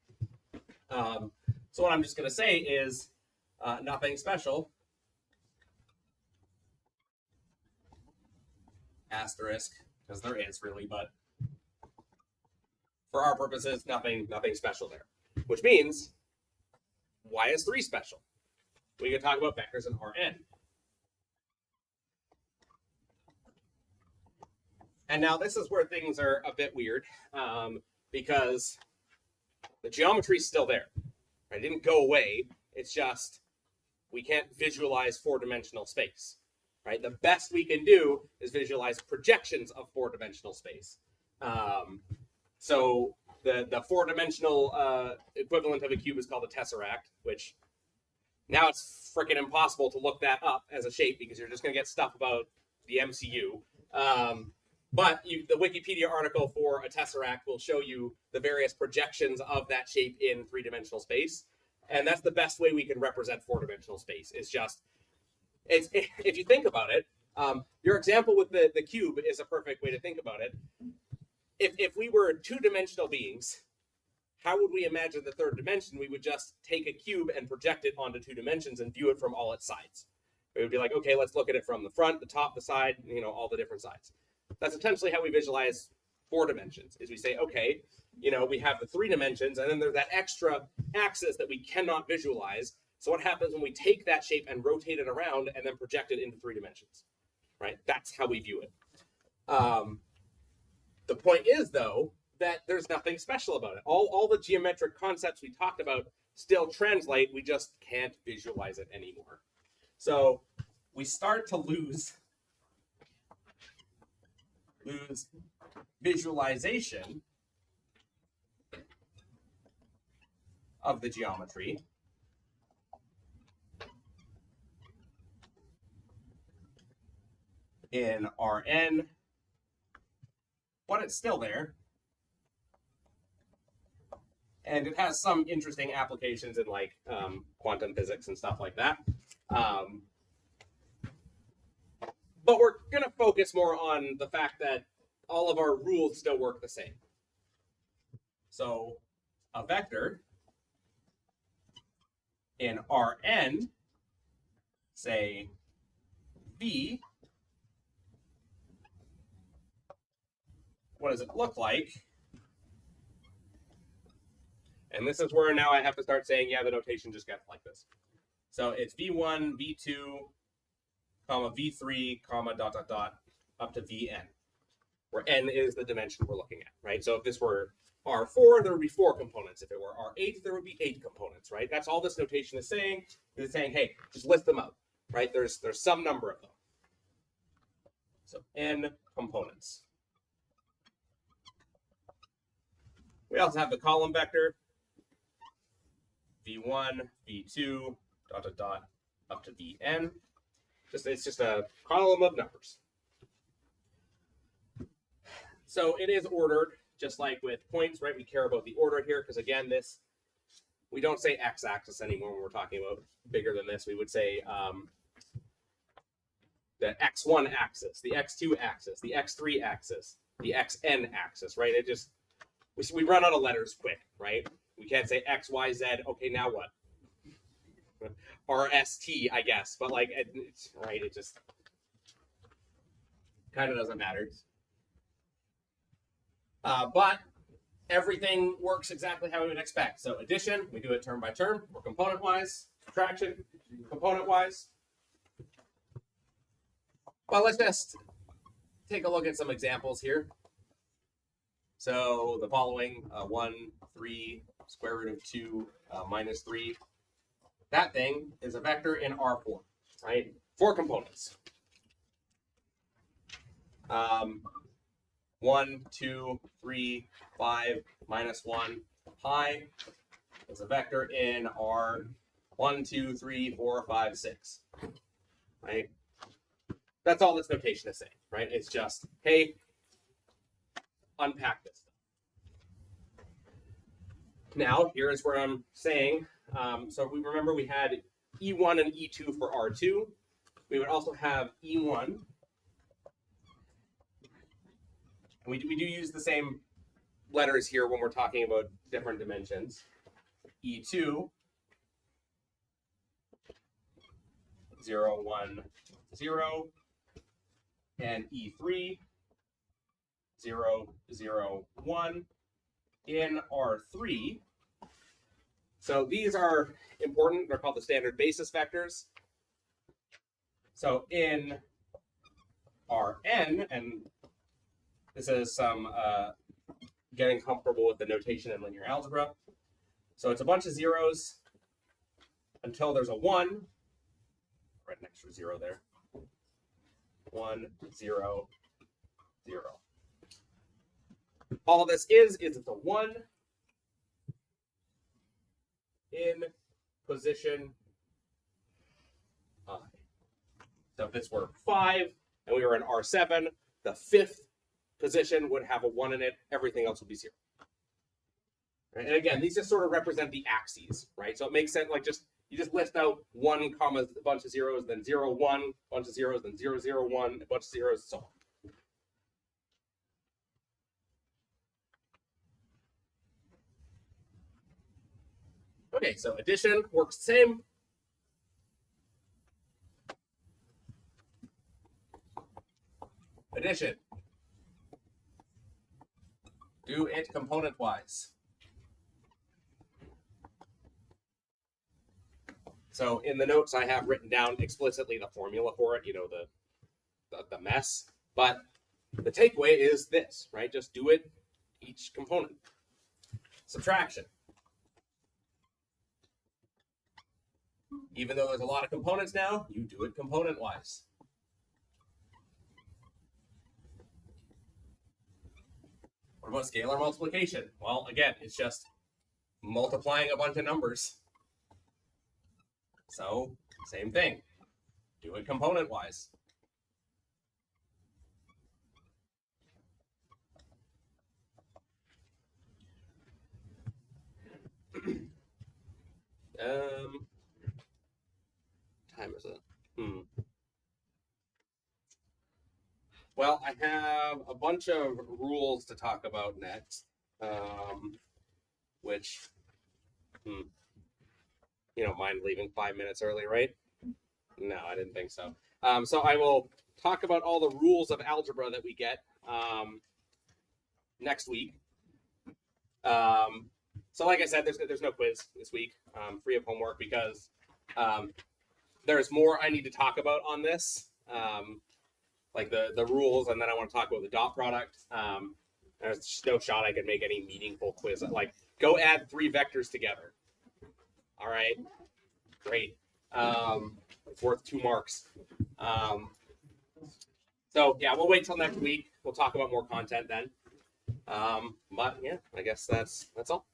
S1: So what I'm just going to say is nothing special. Asterisk, because there is really, but for our purposes, nothing special there. Which means, why is 3 special? We can talk about vectors in Rn. And now this is where things are a bit weird, because the geometry is still there. It didn't go away. It's just we can't visualize 4-dimensional space. Right? The best we can do is visualize projections of 4-dimensional space. So the 4-dimensional equivalent of a cube is called a tesseract, which now it's freaking impossible to look that up as a shape because you're just going to get stuff about the MCU. But the Wikipedia article for a tesseract will show you the various projections of that shape in 3-dimensional space. And that's the best way we can represent 4-dimensional space. If you think about it, your example with the cube is a perfect way to think about it. If we were 2-dimensional beings, how would we imagine the 3rd dimension? We would just take a cube and project it onto 2 dimensions and view it from all its sides. It would be like, okay, let's look at it from the front, the top, the side, all the different sides. That's essentially how we visualize 4 dimensions, is we say, okay, we have the 3 dimensions, and then there's that extra axis that we cannot visualize. So what happens when we take that shape and rotate it around and then project it into 3 dimensions, right? That's how we view it. The point is, though, that there's nothing special about it. All the geometric concepts we talked about still translate. We just can't visualize it anymore. So we start to lose visualization of the geometry in Rn, but it's still there. And it has some interesting applications in like quantum physics and stuff like that. But we're going to focus more on the fact that all of our rules still work the same. So a vector in Rn, say V, what does it look like? And this is where now I have to start saying, yeah, the notation just gets like this. So it's V1, V2, comma, V3, comma, dot, dot, dot, up to Vn, where n is the dimension we're looking at, right? So if this were R4, there would be 4 components. If it were R8, there would be 8 components, right? That's all this notation is saying. It's saying, hey, just list them out, right? There's some number of them. So n components. We also have the column vector, V1, V2, dot, dot, dot, up to Vn. It's just a column of numbers. So it is ordered, just like with points, right? We care about the order here, because again, we don't say x-axis anymore when we're talking about bigger than this. We would say the x1 axis, the x2 axis, the x3 axis, the xn axis, right? We run out of letters quick, right? We can't say X, Y, Z. Okay, now what? RST, I guess. But like, right, it just kind of doesn't matter. But everything works exactly how we would expect. So addition, we do it term by term or component-wise. Subtraction, component-wise. Well, let's just take a look at some examples here. So the following, 1, 3, square root of 2, minus 3. That thing is a vector in R4, right? 4 components. 1, 2, 3, 5, minus 1, pi is a vector in R1, 2, 3, 4, 5, 6, right? That's all this notation is saying, right? It's just, hey, unpack this. Now, here is where I'm saying, so we remember we had E1 and E2 for R2. We would also have E1. We do use the same letters here when we're talking about different dimensions. E2, 0, 1, 0, and E3, 0, 0, 1. In R3. So these are important. They're called the standard basis vectors. So in Rn, and this is some getting comfortable with the notation in linear algebra. So it's a bunch of zeros until there's a 1. Write an extra 0 there. 1, 0, 0. All this is it's a 1 in position I. So if this were 5 and we were in R7, the 5th position would have a 1 in it. Everything else would be 0. Right? And again, these just sort of represent the axes, right? So it makes sense, like you just list out 1 comma, a bunch of zeros, then 0, 1, a bunch of zeros, then 0, 0, 1, a bunch of zeros, so on. Okay, so addition works the same. Addition. Do it component wise. So in the notes, I have written down explicitly the formula for it, the mess. But the takeaway is this, right? Just do it each component. Subtraction. Even though there's a lot of components now, you do it component wise. What about scalar multiplication? Well, again, it's just multiplying a bunch of numbers. So, same thing. Do it component wise. Time is it? Well, I have a bunch of rules to talk about next, which, you don't mind leaving 5 minutes early, right? No, I didn't think so. So I will talk about all the rules of algebra that we get next week. So like I said, there's no quiz this week, free of homework, because there's more I need to talk about on this, like the rules, and then I want to talk about the dot product. There's just no shot I could make any meaningful quiz. Like, go add 3 vectors together. All right, great. It's worth 2 marks. So yeah, we'll wait till next week. We'll talk about more content then. But yeah, I guess that's all.